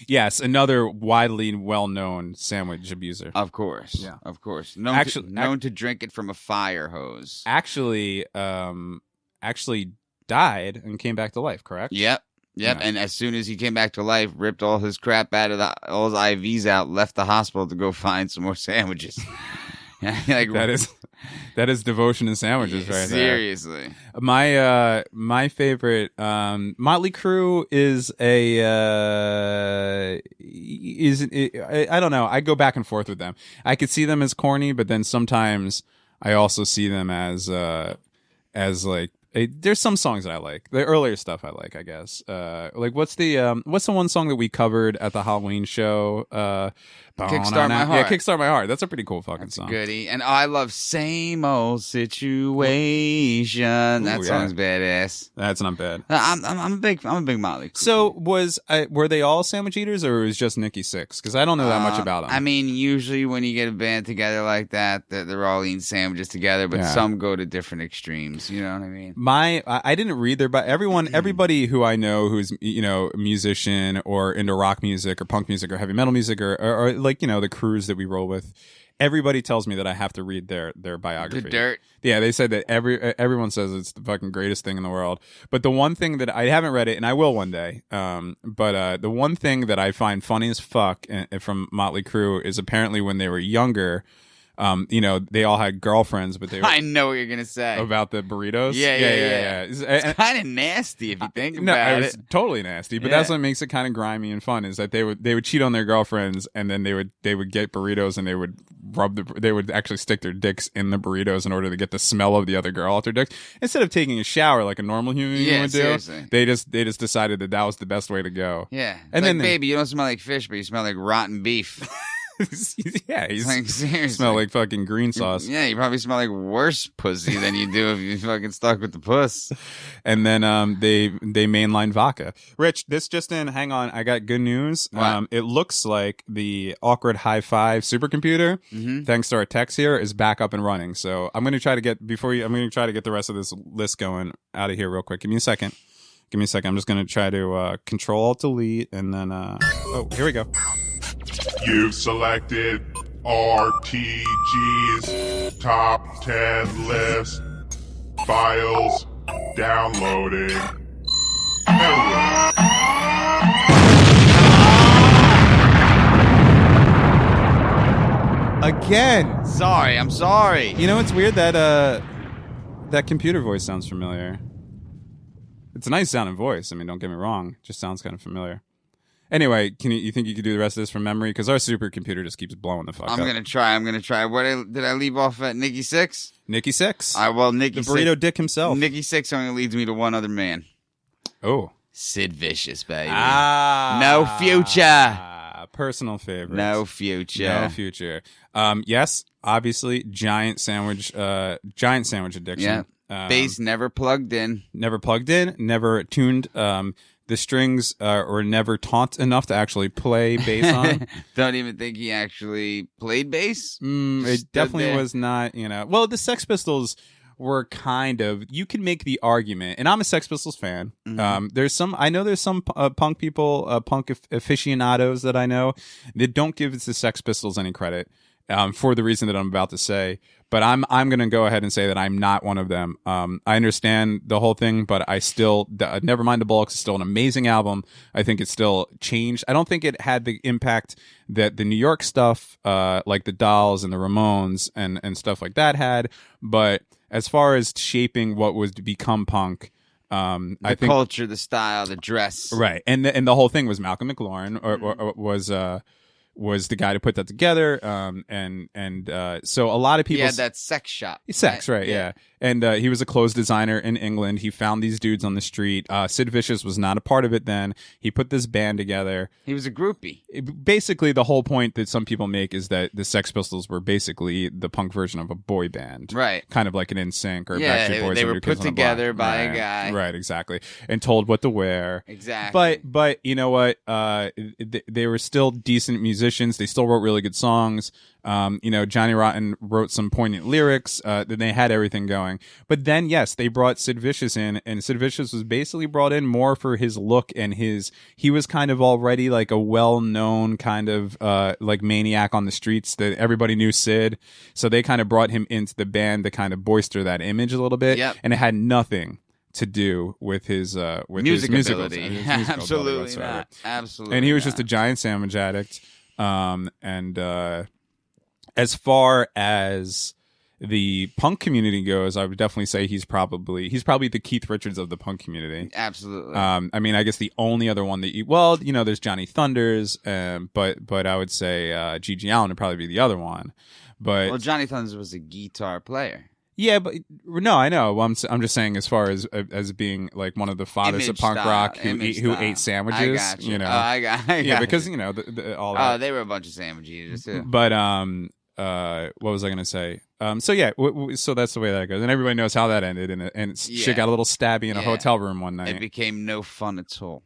Yes, another widely well-known sandwich abuser. Of course. Yeah. Of course. Known to drink it from a fire hose. Actually died and came back to life, correct? Yep. Yeah. And as soon as he came back to life, ripped all his crap out of all his IVs out, left the hospital to go find some more sandwiches. That is devotion to sandwiches, right seriously. There. My favorite Motley Crue is I don't know. I go back and forth with them. I could see them as corny, but then sometimes I also see them as like. There's some songs that I like. The earlier stuff I like, I guess. Like what's the one song that we covered at the Halloween show? Kickstart My Heart. Yeah, Kickstart My Heart. That's a pretty cool fucking song. Goodie. And I love Same Old Situation. That song's badass. That's not bad. I'm a big Motley Crue. So were they all sandwich eaters or was just Nikki Sixx? Because I don't know that much about them. I mean, usually when you get a band together like that, they're all eating sandwiches together, but some go to different extremes. You know what I mean? I didn't read their, but everybody who I know who's a musician or into rock music or punk music or heavy metal music or like the crews that we roll with, everybody tells me that I have to read their biography. The dirt. Yeah, they said that everyone says it's the fucking greatest thing in the world. But the one thing that I haven't read it, and I will one day. But the one thing that I find funny as fuck from Motley Crue is apparently when they were younger. They all had girlfriends, but they were, I know what you're going to say. About the burritos? Yeah. It's kind of nasty if you think about it. It's totally nasty, but that's what makes it kind of grimy and fun is that they would cheat on their girlfriends and then they would get burritos and they would actually stick their dicks in the burritos in order to get the smell of the other girl off their dicks. Instead of taking a shower like a normal human being would seriously. do, they just decided that was the best way to go. Yeah. And then baby, you don't smell like fish, but you smell like rotten beef. Yeah, you seriously smell like fucking green sauce. Yeah, you probably smell like worse pussy than you do if you fucking stuck with the puss. And then they mainline vodka. Rich, this just in. Hang on, I got good news. It looks like the awkward hi-fi supercomputer, thanks to our techs here, is back up and running. So I'm gonna try to get the rest of this list going out of here real quick. Give me a second. I'm just gonna try to Control-Alt-Delete and then here we go. You've selected RTG's top 10 list. Files downloading. Everyone. Again. Sorry, I'm sorry. You know, it's weird that that computer voice sounds familiar. It's a nice sounding voice. I mean, don't get me wrong. It just sounds kind of familiar. Anyway, you think you could do the rest of this from memory? Because our supercomputer just keeps blowing the fuck up. I'm gonna try. Did I leave off at Nikki Six? Nikki Six. Nikki the burrito Six, dick himself. Nikki Six only leads me to one other man. Oh, Sid Vicious, baby. No future. Personal favorite. No future. No future. Yes, obviously, giant sandwich addiction. Yeah. Bass never plugged in. Never plugged in. Never tuned. The strings were never taut enough to actually play bass on. Don't even think he actually played bass. It definitely was not, Well, the Sex Pistols were kind of, you can make the argument, and I'm a Sex Pistols fan. Mm-hmm. There's some punk people, punk aficionados that I know that don't give the Sex Pistols any credit. For the reason that I'm about to say, but I'm going to go ahead and say that I'm not one of them. I understand the whole thing, but I still, Nevermind the Bollocks is still an amazing album. I think it's still changed. I don't think it had the impact that the New York stuff, like the Dolls and the Ramones and stuff like that had. But as far as shaping what was to become punk, I think culture, the style, the dress, right, and the whole thing was Malcolm McLaren, or was the guy to put that together, and so a lot of people... He had that sex shop. Sex, right, yeah. And he was a clothes designer in England. He found these dudes on the street. Sid Vicious was not a part of it then. He put this band together. He was a groupie. Basically, the whole point that some people make is that the Sex Pistols were basically the punk version of a boy band. Right. Kind of like an NSYNC or Backstreet Boys. They were put together by a guy. Right, exactly. And told what to wear. Exactly. But you know what? They were still decent musicians. They still wrote really good songs. Johnny Rotten wrote some poignant lyrics. Then they had everything going. But then, yes, they brought Sid Vicious in, and Sid Vicious was basically brought in more for his look and he was kind of already like a well-known kind of like maniac on the streets that everybody knew Sid. So they kind of brought him into the band to kind of bolster that image a little bit. Yep. And it had nothing to do with his music his ability. his musical Absolutely ability whatsoever. not. Absolutely. And he was not. just a giant sandwich addict. As far as the punk community goes, I would definitely say he's probably the Keith Richards of the punk community. Absolutely. I mean, I guess the only other one that there's Johnny Thunders, but I would say G.G. Allen would probably be the other one. But Johnny Thunders was a guitar player. Yeah, but no, I know. Well, I'm just saying, as far as being like one of the fathers of punk rock who ate sandwiches. I got you. I got because all that. They were a bunch of sandwich eaters too. But what was I going to say? So yeah, so that's the way that goes, and everybody knows how that ended, and shit got a little stabby in a hotel room one night. It became no fun at all.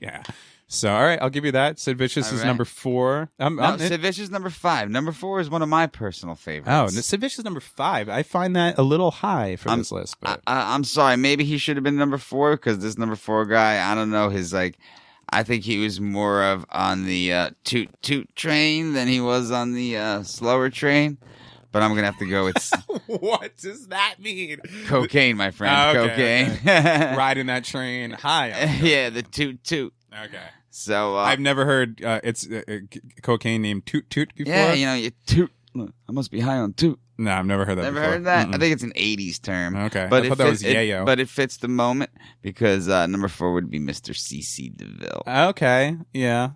Yeah. So all right, I'll give you that. Sid Vicious is number 4. Sid Vicious is number 5. Number 4 is one of my personal favorites. Oh, Sid Vicious is number 5. I find that a little high for this list. But I'm sorry. Maybe he should have been number 4 because this number 4 guy, I don't know, I think he was more of on the toot toot train than he was on the slower train. But I'm gonna have to go with what does that mean? Cocaine, my friend. Cocaine. Okay. Riding that train high. Yeah, the toot toot. Okay. So I've never heard it's cocaine named Toot Toot before. Yeah, you toot. I must be high on toot. No, I've never heard that Never before. heard that? I think it's an 80s term. Okay. But I thought that was yayo. But it fits the moment because number 4 would be Mr. C.C. DeVille. Okay, yeah.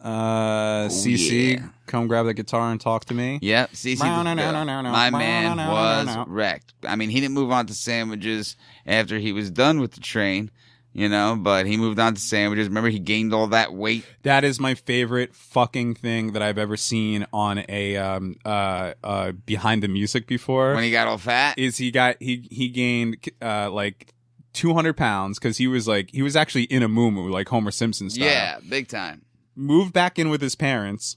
CC, come grab the guitar and talk to me. Yep, CC DeVille. My man was wrecked. I mean, he didn't move on to sandwiches after he was done with the train. But he moved on to sandwiches. Remember, he gained all that weight. That is my favorite fucking thing that I've ever seen on a behind the music before. When he got all fat, is he gained like 200 pounds because he was actually in a moo like Homer Simpson style. Yeah, big time. Moved back in with his parents.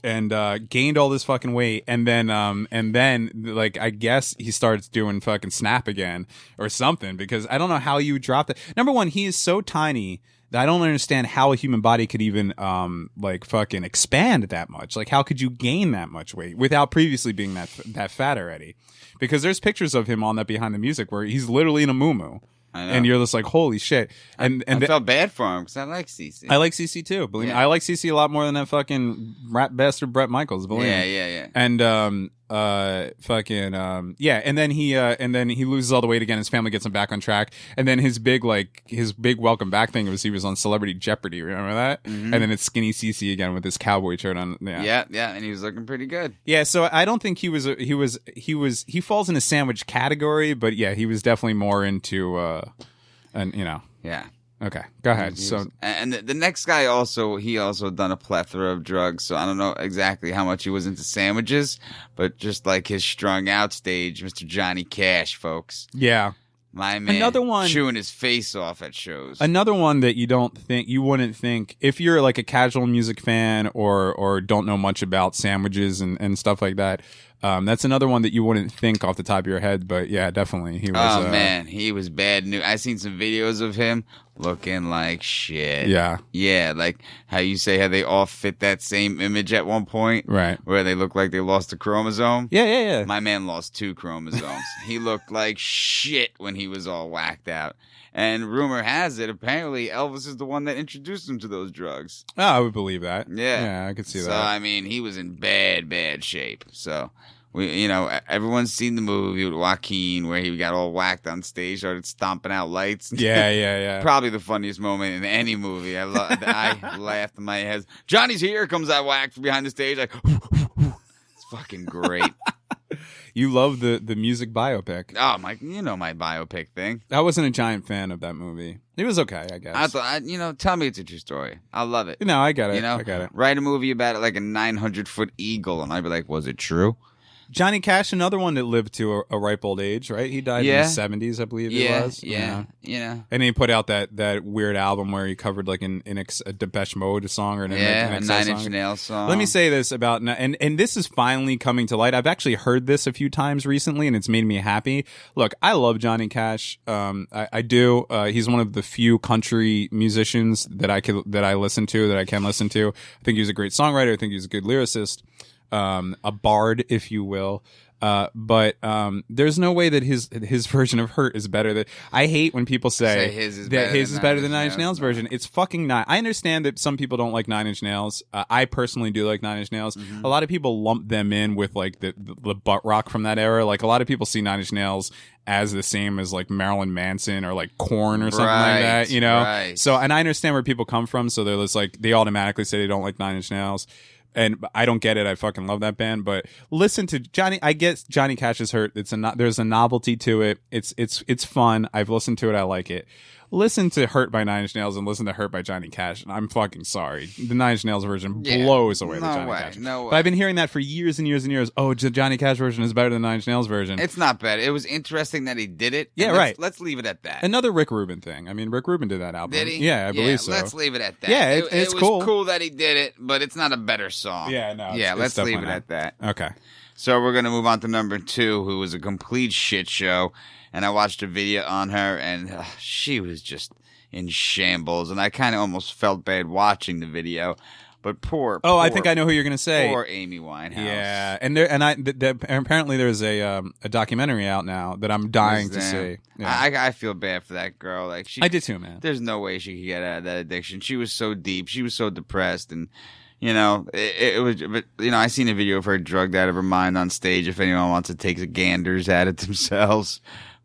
And gained all this fucking weight, and then like I guess he starts doing fucking Snap again or something, because I don't know how you dropped it. Number one, he is so tiny I don't understand how a human body could even like fucking expand that much. Like, how could you gain that much weight without previously being that fat already? Because there's pictures of him on that Behind the Music where he's literally in a muumuu. And you're just like, holy shit. And I felt bad for him because I like CC. I like CC too. Believe me, I like CC a lot more than that fucking rat bastard Bret Michaels. Believe me. Yeah. And and then he loses all the weight again. His family gets him back on track. And then his big welcome back thing was he was on Celebrity Jeopardy. Remember that? Mm-hmm. And then it's skinny CC again with his cowboy shirt on. Yeah, and he was looking pretty good. Yeah, so I don't think he falls in a sandwich category, but yeah, he was definitely more into Yeah. Okay, go ahead. And the next guy also done a plethora of drugs, so I don't know exactly how much he was into sandwiches, but just like his strung out stage, Mr. Johnny Cash, folks. Yeah. My man, another one chewing his face off at shows. Another one that you wouldn't think if you're like a casual music fan or don't know much about sandwiches and stuff like that. That's another one that you wouldn't think off the top of your head, but yeah, definitely he was. Oh man, he was bad news. I seen some videos of him looking like shit. Yeah, like how you say how they all fit that same image at one point, right? Where they look like they lost a chromosome. Yeah. My man lost 2 chromosomes. He looked like shit when he was all whacked out. And rumor has it, apparently Elvis is the one that introduced him to those drugs. Oh, I would believe that. Yeah, I could see that. So I mean, he was in bad shape. So everyone's seen the movie with Joaquin where he got all whacked on stage, started stomping out lights. Yeah. Probably the funniest moment in any movie. I laughed in my head. Johnny's here, comes out whacked from behind the stage, like it's fucking great. You love the music biopic. Oh my biopic thing. I wasn't a giant fan of that movie. It was okay, I guess. I thought, tell me it's a true story. I love it. No, I get it. I get it. Write a movie about it like a 900-foot eagle, and I'd be like, was it true? Johnny Cash, another one that lived to a ripe old age, right? He died in the 70s, I believe it was. Yeah. And he put out that weird album where he covered like a Depeche Mode song or an a Nine Inch Nails song. Let me say this about, and this is finally coming to light. I've actually heard this a few times recently, and it's made me happy. Look, I love Johnny Cash. I do. He's one of the few country musicians that I can listen to. I think he's a great songwriter. I think he's a good lyricist. A bard, if you will. But there's no way that his version of Hurt is better. I hate when people say his is better than Nine Inch Nails version. It's fucking not. I understand that some people don't like Nine Inch Nails. I personally do like Nine Inch Nails. Mm-hmm. A lot of people lump them in with like the butt rock from that era. Like a lot of people see Nine Inch Nails as the same as like Marilyn Manson or like Korn or something like that, Right. So, and I understand where people come from. So they're just like, they automatically say they don't like Nine Inch Nails. And I don't get it. I fucking love that band. But listen to Johnny. I get Johnny Cash's Hurt. There's a novelty to it. It's fun. I've listened to it. I like it. Listen to Hurt by Nine Inch Nails and listen to Hurt by Johnny Cash. And I'm fucking sorry. The Nine Inch Nails version blows away the Johnny Cash. No way. But I've been hearing that for years and years and years. Oh, the Johnny Cash version is better than the Nine Inch Nails version. It's not bad. It was interesting that he did it. Yeah, right. Let's leave it at that. Another Rick Rubin thing. I mean, Rick Rubin did that album. Did he? Yeah, I believe so. Let's leave it at that. Yeah, it's it cool. was cool that he did it, but it's not a better song. Yeah, no. Let's leave it at that. Okay. So we're going to move on to number 2, who was a complete shit show. And I watched a video on her, and she was just in shambles. And I kind of almost felt bad watching the video. But poor. I think I know who you're going to say. Poor Amy Winehouse. Yeah, and apparently there's a documentary out now that I'm dying to see. Yeah. I feel bad for that girl. Like I did too, man. There's no way she could get out of that addiction. She was so deep. She was so depressed, and it was. But I seen a video of her drugged out of her mind on stage. If anyone wants to take the ganders at it themselves.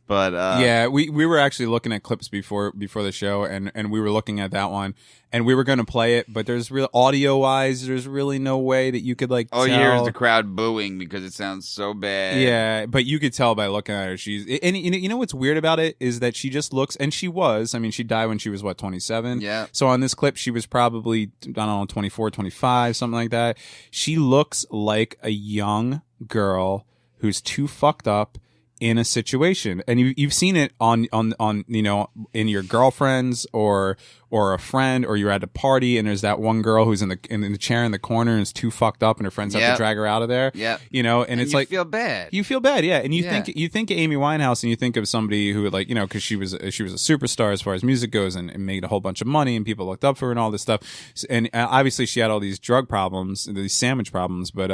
But yeah, we were actually looking at clips before the show, and we were looking at that one, and we were going to play it, but there's real audio wise, there's really no way that you could like. All you hear is the crowd booing because it sounds so bad. Yeah, but you could tell by looking at her. And you know what's weird about it is that she just looks, and she was. I mean, she died when she was 27. Yeah. So on this clip, she was probably 24, 25, something like that. She looks like a young girl who's too fucked up in a situation, and you've seen it on in your girlfriends or or a friend, or you're at a party and there's that one girl who's in the chair in the corner and is too fucked up and her friends have to drag her out of there. Yeah. You know, and it's you like feel bad. You feel bad, yeah. And you think Amy Winehouse, and you think of somebody who, like, you know, because she was a superstar as far as music goes, and made a whole bunch of money, and people looked up for her and all this stuff. And obviously she had all these drug problems, these sandwich problems, but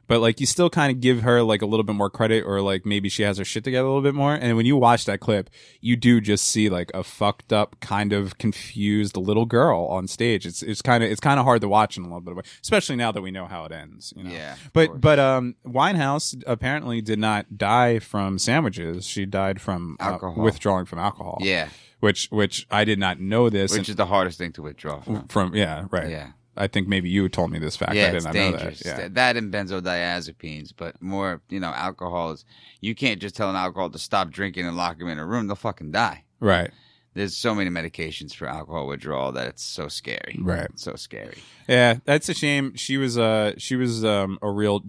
like you still kind of give her like a little bit more credit, or like maybe she has her shit together a little bit more. And when you watch that clip, you do just see like a fucked up, kind of confused little girl on stage. It's kind of hard to watch in a little bit of a way, especially now that we know how it ends. You know? Yeah. But Winehouse apparently did not die from sandwiches. She died from withdrawing from alcohol. Yeah. Which I did not know this. Which is the hardest thing to withdraw from. Yeah, right. Yeah. I think maybe you told me this fact. Yeah, I did it's not dangerous. know that. Yeah. That and benzodiazepines, but more, you know, alcohol is. You can't just tell an alcohol to stop drinking and lock them in a room; they'll fucking die. Right. There's so many medications for alcohol withdrawal that it's so scary. Right. It's so scary. Yeah, that's a shame. She was the real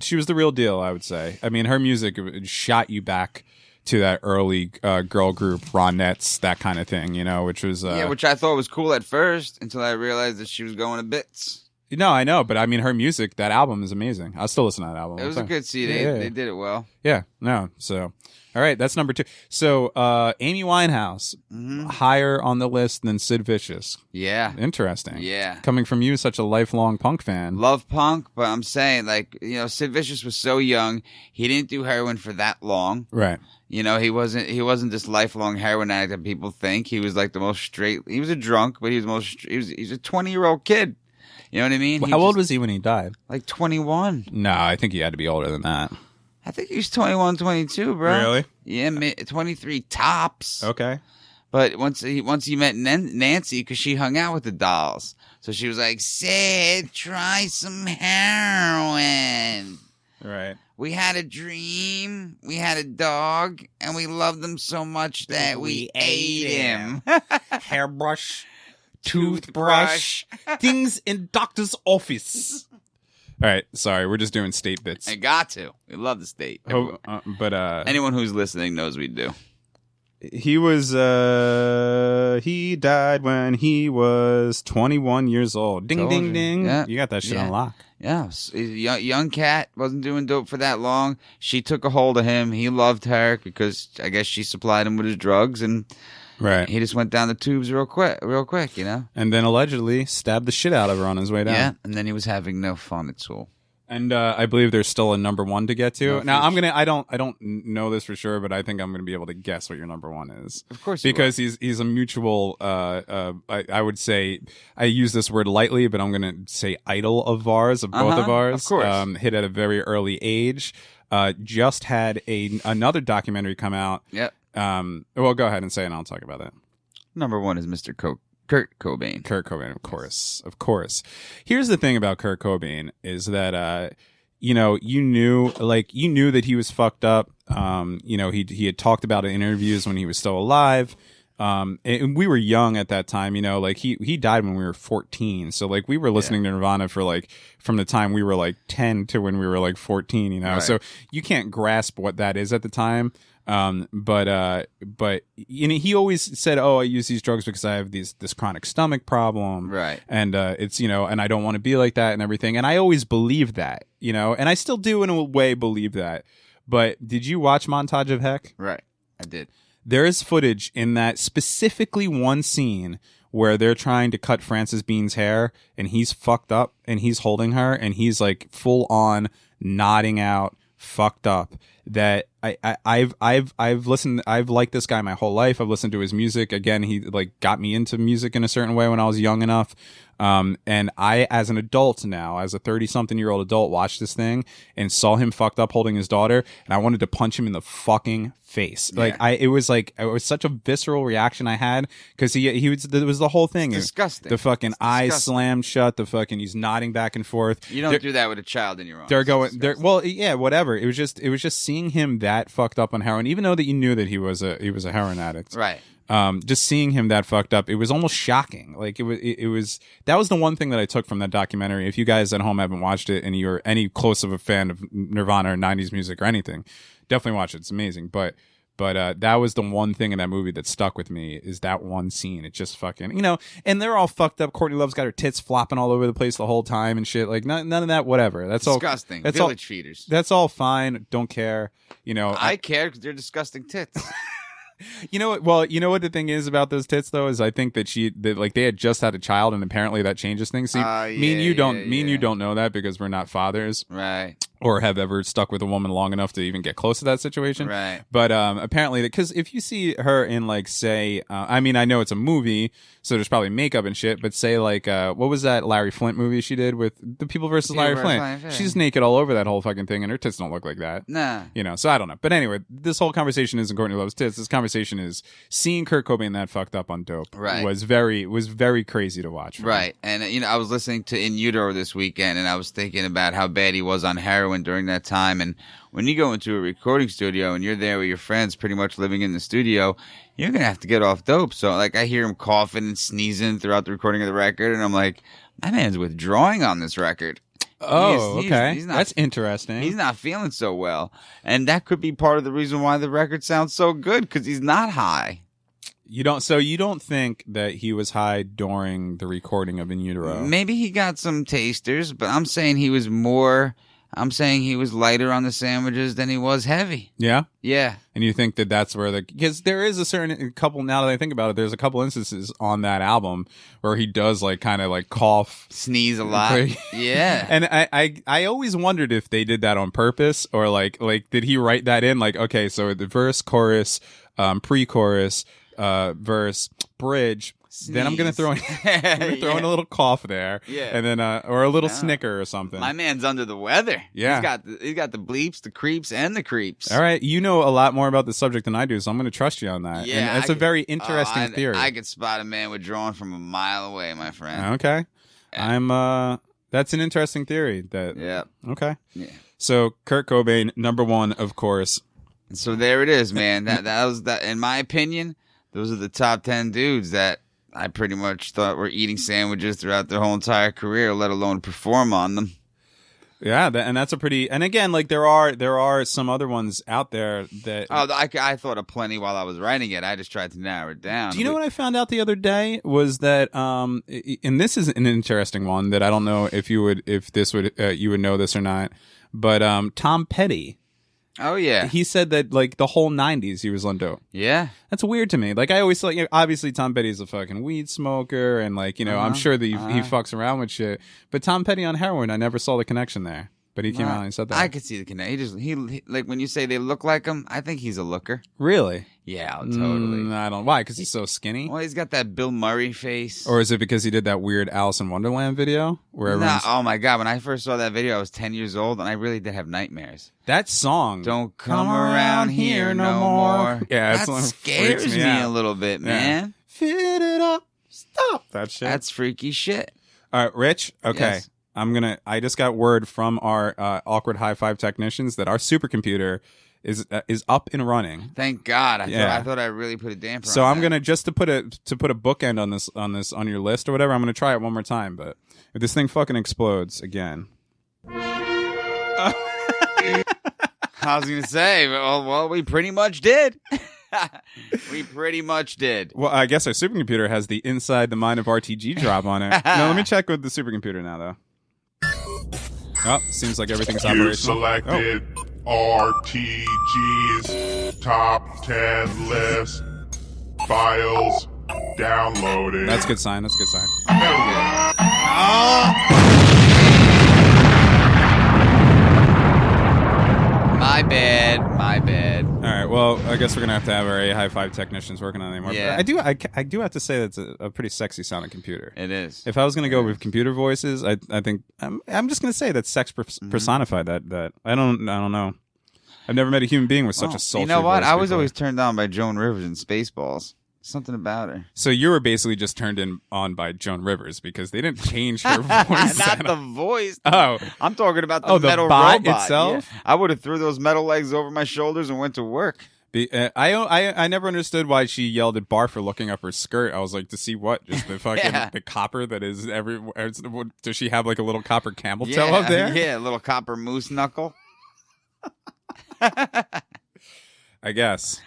deal, I would say. I mean, her music shot you back to that early girl group, Ronettes, that kind of thing, you know, which was which I thought was cool at first until I realized that she was going to bits. No, I know, but I mean, her music, that album is amazing. I'll still listen to that album. It was a good CD. They did it well. Yeah, no, so all right, that's number 2. So Amy Winehouse, higher on the list than Sid Vicious. Yeah, interesting. Yeah, coming from you, such a lifelong punk fan. Love punk, but I'm saying, like, you know, Sid Vicious was so young. He didn't do heroin for that long. Right. You know, he wasn't this lifelong heroin addict that people think. He was like the most straight. He was a drunk, but he's a 20-year-old kid. You know what I mean? Well, how old was he when he died? Like 21. No, I think he had to be older than that. I think he was 21, 22, bro. Really? Yeah, 23 tops. Okay. But once he met Nancy, because she hung out with the dolls, so she was like, "Sid, try some heroin." Right. We had a dream. We had a dog, and we loved him so much that we ate him. Hairbrush, toothbrush, things in doctor's office. All right, sorry, we're just doing state bits. I got to. We love the state. But anyone who's listening knows we do. He died when he was 21 years old. Ding, ding, ding. Yeah. You got that shit on lock. Yeah. Young cat, wasn't doing dope for that long. She took a hold of him. He loved her because I guess she supplied him with his drugs, and right. He just went down the tubes real quick, you know? And then allegedly stabbed the shit out of her on his way down. Yeah, and then he was having no fun at all. And I believe there's still a number 1 to get to. Now I don't know this for sure, but I think I'm gonna be able to guess what your number 1 is. Of course, because he's a mutual. I would say I use this word lightly, but I'm gonna say idol of ours, of both of ours. Of course, hit at a very early age. Just had another documentary come out. Yep. Well, go ahead and say it, and I'll talk about that. Number 1 is Mr. Kurt Cobain. Kurt Cobain, of course. Here's the thing about Kurt Cobain is that, you knew that he was fucked up. He had talked about it in interviews when he was still alive. And we were young at that time, he died when we were 14. So like we were listening to Nirvana for like from the time we were like 10 to when we were like 14, Right. So you can't grasp what that is at the time. But he always said, "Oh, I use these drugs because I have this chronic stomach problem." Right. And it's, and I don't want to be like that and everything. And I always believed that, and I still do in a way believe that. But did you watch Montage of Heck? Right. I did. There is footage in that specifically one scene where they're trying to cut Frances Bean's hair and he's fucked up and he's holding her and he's like full on nodding out, fucked up. That I've listened. I've liked this guy my whole life. I've listened to his music. Again, he like got me into music in a certain way when I was young enough. And I, as an adult now, as a 30-something-year-old adult, watched this thing and saw him fucked up holding his daughter, and I wanted to punch him in the fucking face. Yeah. It was such a visceral reaction I had because it was the whole thing. It's disgusting. The fucking eyes slammed shut. The fucking he's nodding back and forth. You don't do that with a child in your arms. They're going. Well, yeah, whatever. It was just seeing him that fucked up on heroin, even though that you knew that he was a heroin addict. Right. Just seeing him that fucked up, it was almost shocking. Like it was that was the one thing that I took from that documentary. If you guys at home haven't watched it and you're any close of a fan of Nirvana or 90s music or anything, definitely watch it. It's amazing. But But that was the one thing in that movie that stuck with me is that one scene. It just fucking, and they're all fucked up. Courtney Love's got her tits flopping all over the place the whole time and shit. Like none of that, whatever. That's disgusting. all. That's Village all, feeders. That's all fine. Don't care. I care because they're disgusting tits. You know what? Well, you know what the thing is about those tits though is I think that they had just had a child and apparently that changes things. See, me and you don't know that because we're not fathers, right? Or have ever stuck with a woman long enough to even get close to that situation, right? But apparently, because if you see her in like say, I know it's a movie, so there's probably makeup and shit. But say like, what was that Larry Flint movie she did with the People versus Larry Flint? She's naked all over that whole fucking thing, and her tits don't look like that. Nah, So I don't know. But anyway, this whole conversation isn't Courtney Love's tits. This conversation is seeing Kurt Cobain that fucked up on dope. Right, was very crazy to watch. Right, and I was listening to In Utero this weekend, and I was thinking about how bad he was on heroin during that time. And when you go into a recording studio and you're there with your friends pretty much living in the studio, you're going to have to get off dope. So, like, I hear him coughing and sneezing throughout the recording of the record, and I'm like, my man's withdrawing on this record. Oh, okay. He's not, that's interesting. He's not feeling so well. And that could be part of the reason why the record sounds so good, because he's not high. You don't think that he was high during the recording of In Utero? Maybe he got some tasters, but I'm saying he was lighter on the sandwiches than he was heavy. Yeah? Yeah. And you think that that's where because there is a couple, now that I think about it, there's a couple instances on that album where he does like kind of like cough. Sneeze a lot. Yeah. And I always wondered if they did that on purpose or like did he write that in? Like, okay, so the verse, chorus, pre-chorus, verse, bridge. Sneeze. Then I'm gonna throw in, in a little cough there, and then or a little snicker or something. My man's under the weather. Yeah, he's got the bleeps, the creeps, and the creeps. All right, you know a lot more about the subject than I do, so I'm gonna trust you on that. Yeah, and it's a very interesting theory. I could spot a man withdrawing from a mile away, my friend. Okay, yeah. That's an interesting theory. Okay. Yeah. So Kurt Cobain, number one, of course. So there it is, man. that was that. In my opinion, those are the top 10 dudes that I pretty much thought were eating sandwiches throughout their whole entire career, let alone perform on them. Yeah, and that's a pretty. And again, like there are some other ones out there that. Oh, I thought of plenty while I was writing it. I just tried to narrow it down. Do you know what I found out the other day was that, and this is an interesting one that I don't know if you would know this or not, but Tom Petty. Oh yeah, he said that like the whole 90s he was on dope. Yeah, that's weird to me. Like I always thought, obviously Tom Petty's a fucking weed smoker, and like I'm sure that he fucks around with shit. But Tom Petty on heroin, I never saw the connection there. But he came out and said that. I could see the connection. He like when you say they look like him, I think he's a looker. Really? Yeah, totally. I don't. Why? Because he's so skinny? Well, he's got that Bill Murray face. Or is it because he did that weird Alice in Wonderland video? Where oh my God. When I first saw that video, I was 10 years old, and I really did have nightmares. That song. Don't come around here no more. Yeah, that scares me a little bit, man. Fit it up. Stop that shit. That's freaky shit. All right, Rich. Okay. Yes. I just got word from our awkward high five technicians that our supercomputer is up and running. Thank God. I thought I really put a damper on So I'm gonna just to put a bookend on your list or whatever, I'm gonna try it one more time, but if this thing fucking explodes again. I was gonna say, well, we pretty much did. We pretty much did. Well, I guess our supercomputer has the Inside the Mind of RTG drop on it. No, let me check with the supercomputer now, though. Oh, seems like everything's operational. You selected RTG's top 10 list. Files downloading. That's a good sign. There we go. My bad. All right. Well, I guess we're gonna have to have our AHI5 technicians working on it anymore. Yeah. But I do have to say that's a pretty sexy sounding computer. It is. If I was gonna go with computer voices, I think I'm just gonna say that sex personified. That I don't know. I've never met a human being with such a sultry. You know what? voice I was before. always turned on by Joan Rivers in Spaceballs. Something about her. So you were basically just turned on by Joan Rivers because they didn't change her voice. Not the voice. Oh, I'm talking about the metal bot robot itself. Yeah. I would have threw those metal legs over my shoulders and went to work. I never understood why she yelled at Bar for looking up her skirt. I was like, to see what? Just the fucking the copper that is everywhere. Does she have like a little copper camel toe up there? Yeah, a little copper moose knuckle. I guess.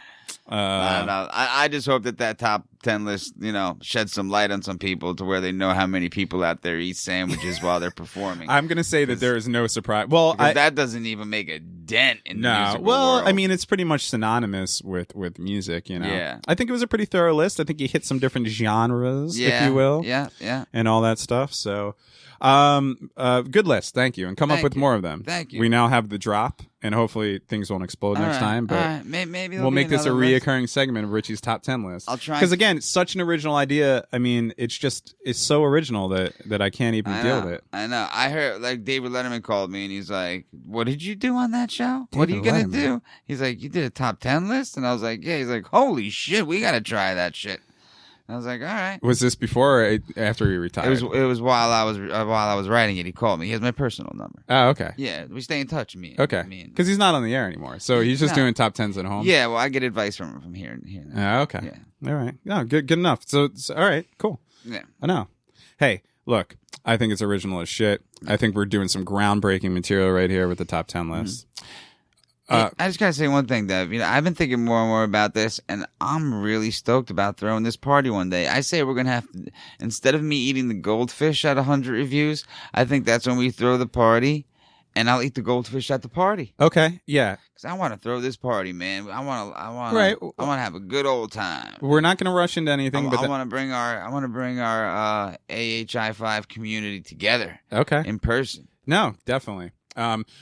I don't know. I just hope that top 10 list, sheds some light on some people to where they know how many people out there eat sandwiches while they're performing. I'm going to say that there is no surprise. Well, that doesn't even make a dent in the musical world. I mean, it's pretty much synonymous with music, Yeah. I think it was a pretty thorough list. I think you hit some different genres, if you will. Yeah. And all that stuff. So, good list. Thank you. And come up with more of them. Thank you. We now have the drop, and hopefully things won't explode next time. But maybe we'll make this a list. reoccurring segment of Richie's top 10 list. I'll try. Because again, it's such an original idea. I mean, it's so original that I can't even deal with it. I know. I heard David Letterman called me and he's like, "What did you do on that show? What are you David gonna do?" He's like, "You did a top 10 list," and I was like, "Yeah." He's like, "Holy shit, we gotta try that shit." I was like, "All right." Was this before or after he retired? It was while I was writing it. He called me. He has my personal number. Oh, okay. Yeah, we stay in touch. Okay. Because he's not on the air anymore, so he's just doing top 10s at home. Yeah, well, I get advice from him from here and here. Oh, okay. Yeah. All right. No, good enough. So all right, cool. Yeah. I know. Hey, look, I think it's original as shit. I think we're doing some groundbreaking material right here with the top 10 list. I just gotta say one thing, Dev. I've been thinking more and more about this, and I'm really stoked about throwing this party one day. I say we're gonna have to, instead of me eating the goldfish at 100 reviews, I think that's when we throw the party, and I'll eat the goldfish at the party. Okay, yeah. Because I want to throw this party, man. I want Right. to have a good old time. We're not gonna rush into anything, but I want to bring our AHI5 community together. Okay. In person. No, definitely.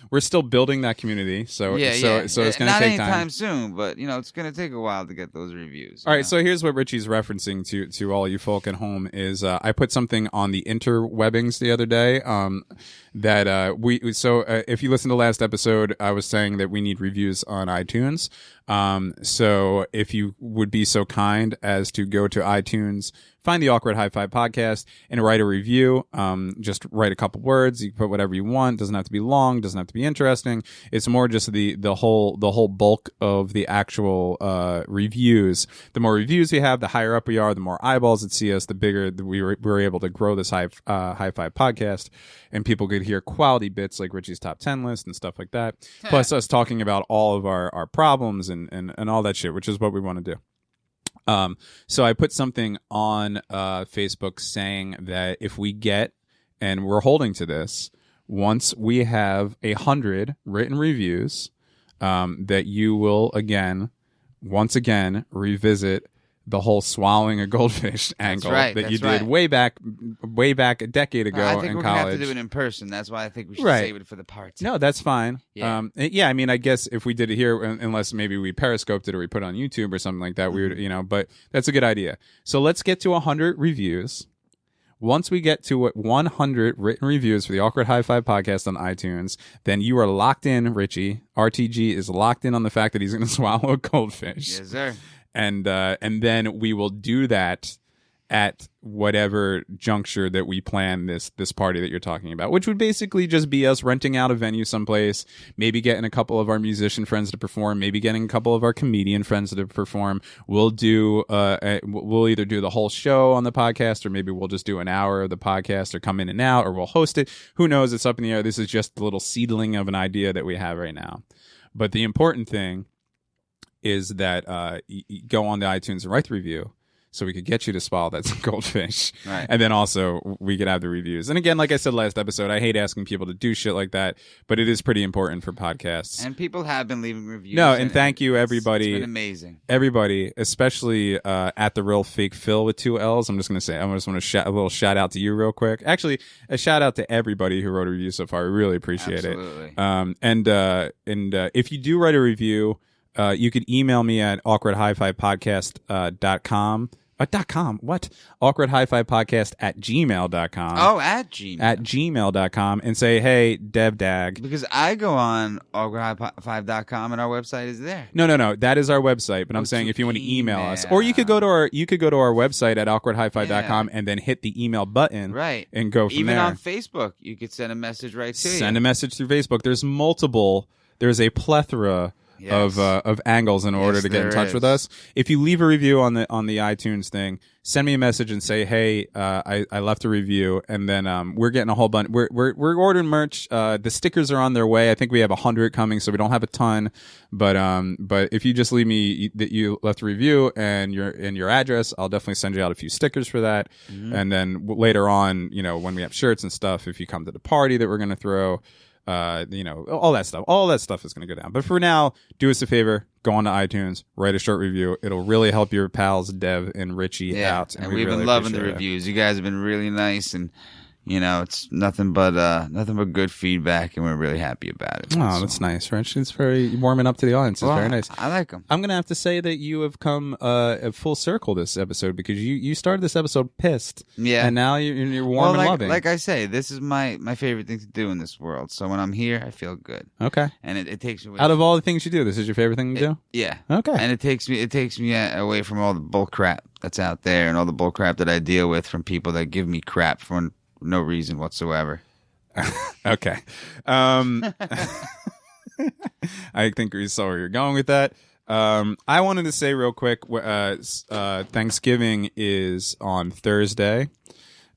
We're still building that community, so it's going to take time. Not anytime soon, but it's going to take a while to get those reviews. All right, so here's what Richie's referencing to all you folk at home is I put something on the interwebbings the other day if you listen to last episode, I was saying that we need reviews on iTunes. So if you would be so kind as to go to iTunes, find the Awkward Hi-Fi podcast and write a review. Just write a couple words. You can put whatever you want. Doesn't have to be long. Doesn't have to be interesting. It's more just the whole bulk of the actual reviews. The more reviews we have, the higher up we are. The more eyeballs that see us, the bigger we're able to grow this Hi-Fi podcast, and people could hear quality bits like Richie's top 10 list and stuff like that. Plus us talking about all of our problems and all that shit, which is what we want to do. So I put something on Facebook saying that if we get, and we're holding to this, once we have 100 written reviews, that you will once again revisit the whole swallowing a goldfish angle that you did way back a decade ago I think in we're college. gonna have to do it in person. That's why I think we should save it for the party. No, that's fine. Yeah. I mean, I guess if we did it here, unless maybe we periscoped it or we put it on YouTube or something like that, we would, but that's a good idea. So let's get to 100 reviews. Once we get to 100 written reviews for the Awkward Hi-Fi podcast on iTunes, then you are locked in, Richie. RTG is locked in on the fact that he's going to swallow a goldfish. Yes, sir. And then we will do that at whatever juncture that we plan this party that you're talking about, which would basically just be us renting out a venue someplace, maybe getting a couple of our musician friends to perform, maybe getting a couple of our comedian friends to perform. We'll we'll either do the whole show on the podcast, or maybe we'll just do an hour of the podcast, or come in and out, or we'll host it. Who knows? It's up in the air. This is just a little seedling of an idea that we have right now. But the important thing is that you go on to iTunes and write the review so we could get you to swallow that goldfish. Right. And then also we could have the reviews. And again, like I said last episode, I hate asking people to do shit like that, but it is pretty important for podcasts. And people have been leaving reviews. No, and thank you, everybody. It's been amazing. Everybody, especially at the real fake Phil with 2 L's. I'm just going to say, I just want to a little shout out to you real quick. Actually, a shout out to everybody who wrote a review so far. We really appreciate Absolutely. it. And if you do write a review, you could email me at awkwardhi5podcast.com. .com. What? awkwardhi5podcast at gmail.com. Oh, at Gmail. At gmail.com, and say, hey, DevDag. Because I go on awkwardhi5.com and our website is there. No. That is our website. But I'm saying if you want to email us, or you could go to our website at awkwardhi5.com and then hit the email button. Right. And go from Even there. on Facebook, you could send a message right to you. Send a message through Facebook. There's a plethora of angles in order to get in touch with us. If you leave a review on the iTunes thing, send me a message and say, hey, I left a review, and then we're getting a whole bunch. We're ordering merch. The stickers are on their way. I think we have 100 coming, so we don't have a ton. But if you just leave me that you left a review and your address, I'll definitely send you out a few stickers for that. And then later on, when we have shirts and stuff, if you come to the party that we're gonna throw. All that stuff is going to go down. But for now, do us a favor, go on to iTunes, write a short review. It'll really help your pals Dev and Ritchie out. And we've been loving the reviews. You guys have been really nice, and it's nothing but good feedback, and we're really happy about it. Oh, that's nice, Rich. It's very warming up to the audience. It's very nice. I like them. I'm gonna have to say that you have come a full circle this episode, because you started this episode pissed, and now you're warm and loving. Like I say, this is my favorite thing to do in this world. So when I'm here, I feel good. Okay, and it takes me away out of all the things you do. This is your favorite thing to do. Yeah. Okay, and it takes me away from all the bull crap that's out there, and all the bull crap that I deal with from people that give me crap for no reason whatsoever. Okay. I think we saw where you're going with that. I wanted to say real quick, Thanksgiving is on Thursday.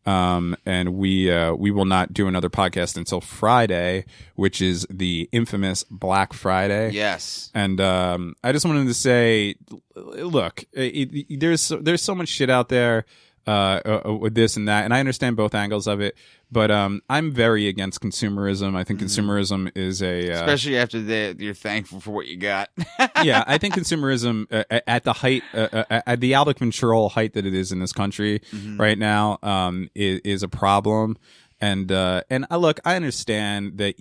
And we will not do another podcast until Friday, which is the infamous Black Friday. Yes. And I just wanted to say, look, there's so much shit out there with this and that, and I understand both angles of it, but I'm very against consumerism. I think consumerism is especially after you're thankful for what you got. Yeah, I think consumerism at the height, at the out of control height that it is in this country right now, is a problem. And look, I understand that,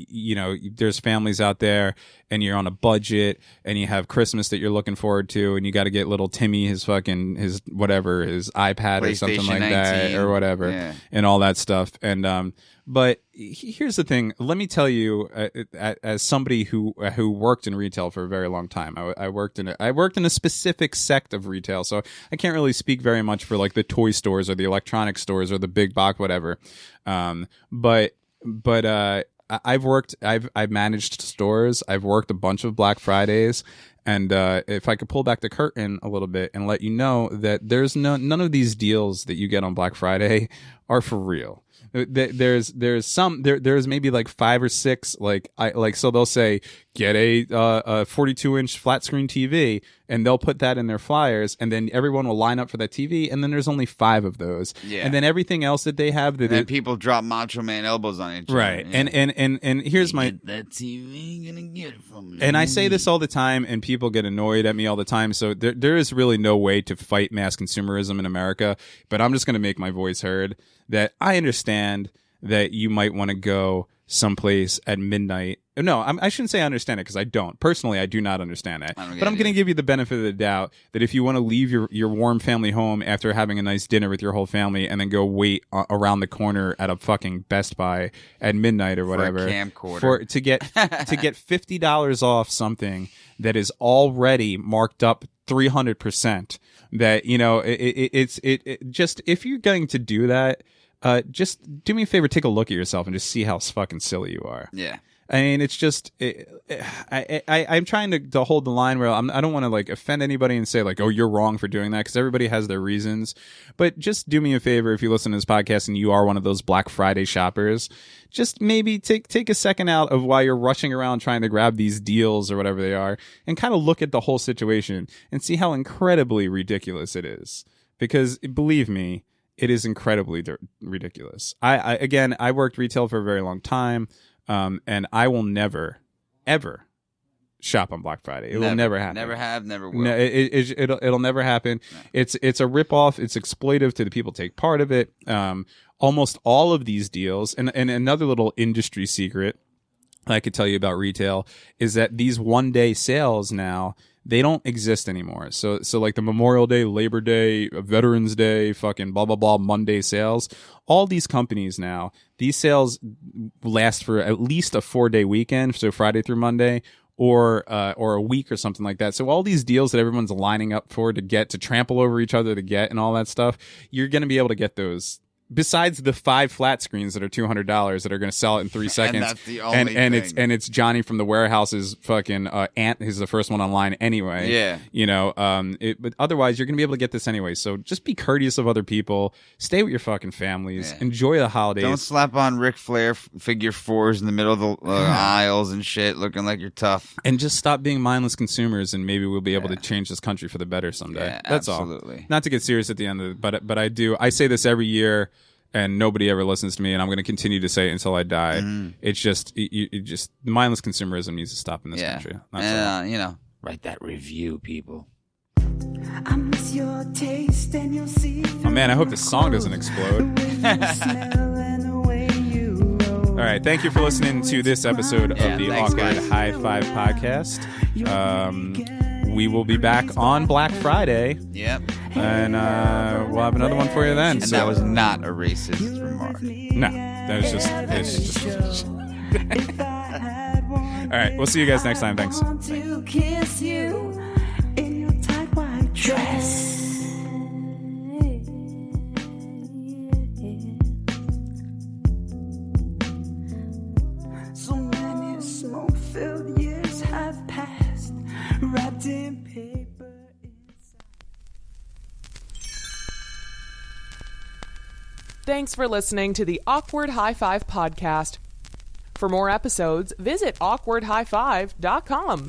there's families out there and you're on a budget and you have Christmas that you're looking forward to, and you got to get little Timmy his iPad or something like 19. that or whatever, and all that stuff. And, but here's the thing. Let me tell you, as somebody who worked in retail for a very long time, I worked in a specific sect of retail, so I can't really speak very much for like the toy stores or the electronic stores or the big box whatever. But I've managed stores. I've worked a bunch of Black Fridays. And if I could pull back the curtain a little bit and let you know that there's none of these deals that you get on Black Friday are for real. There's maybe like 5 or 6 so they'll say get a 42-inch flat screen TV, and they'll put that in their flyers, and then everyone will line up for that TV, and then there's only 5 of those, and then everything else that they have that people drop Macho Man elbows on each other, right? And here's that TV gonna get it from me. And I say this all the time, and people get annoyed at me all the time. So there is really no way to fight mass consumerism in America. But I'm just going to make my voice heard that I understand that you might want to go someplace at midnight. No, I shouldn't say I understand it, because I don't. Personally, I do not understand it. But I'm going to give you the benefit of the doubt that if you want to leave your warm family home after having a nice dinner with your whole family and then go wait around the corner at a fucking Best Buy at midnight or whatever for a camcorder to get $50 off something that is already marked up 300%, that it just, if you're going to do that, just do me a favor, take a look at yourself and just see how fucking silly you are. Yeah. I mean, it's just, I'm trying to hold the line where I don't want to like offend anybody and say like, oh, you're wrong for doing that, because everybody has their reasons. But just do me a favor, if you listen to this podcast and you are one of those Black Friday shoppers, just maybe take a second out of while you're rushing around trying to grab these deals or whatever they are, and kind of look at the whole situation and see how incredibly ridiculous it is. Because believe me, it is incredibly ridiculous. I worked retail for a very long time. And I will never, ever shop on Black Friday. It will never happen. Never have, never will. No, it'll never happen. No. It's a ripoff. It's exploitive to the people who take part of it. Almost all of these deals, and another little industry secret I could tell you about retail is that these one-day sales now, they don't exist anymore. So like the Memorial Day, Labor Day, Veterans Day, fucking blah, blah, blah, Monday sales, all these companies now, these sales last for at least a 4-day weekend, so Friday through Monday, or a week or something like that. So all these deals that everyone's lining up for to trample over each other to get and all that stuff, you're going to be able to get those besides the 5 flat screens that are $200 that are going to sell it in 3 seconds, that's the only thing. it's Johnny from the Warehouse's fucking aunt. He's the first one online anyway. Yeah, you know. But otherwise, you're going to be able to get this anyway. So just be courteous of other people. Stay with your fucking families. Yeah. Enjoy the holidays. Don't slap on Ric Flair figure 4s in the middle of the aisles and shit, looking like you're tough. And just stop being mindless consumers, and maybe we'll be able to change this country for the better someday. Yeah, That's absolutely. all. Not to get serious at the end of it, but I say this every year, and nobody ever listens to me, and I'm going to continue to say it until I die. It's just, mindless consumerism needs to stop in this country. That's all. Write that review, people. I miss your taste and you'll see. Oh man, I hope the song doesn't explode. All right, thank you for listening to this episode of the thanks, Awkward guys. High Five podcast. We will be back on Black Friday. Yep. And we'll have another one for you then. And that was not a racist remark. No, that was just. All right, we'll see you guys next time. Thanks. To kiss you in your tight white dress. So many smoke-filled years have passed, wrapped in paper. Thanks for listening to the Awkward High Five podcast. For more episodes, visit awkwardhigh5.com.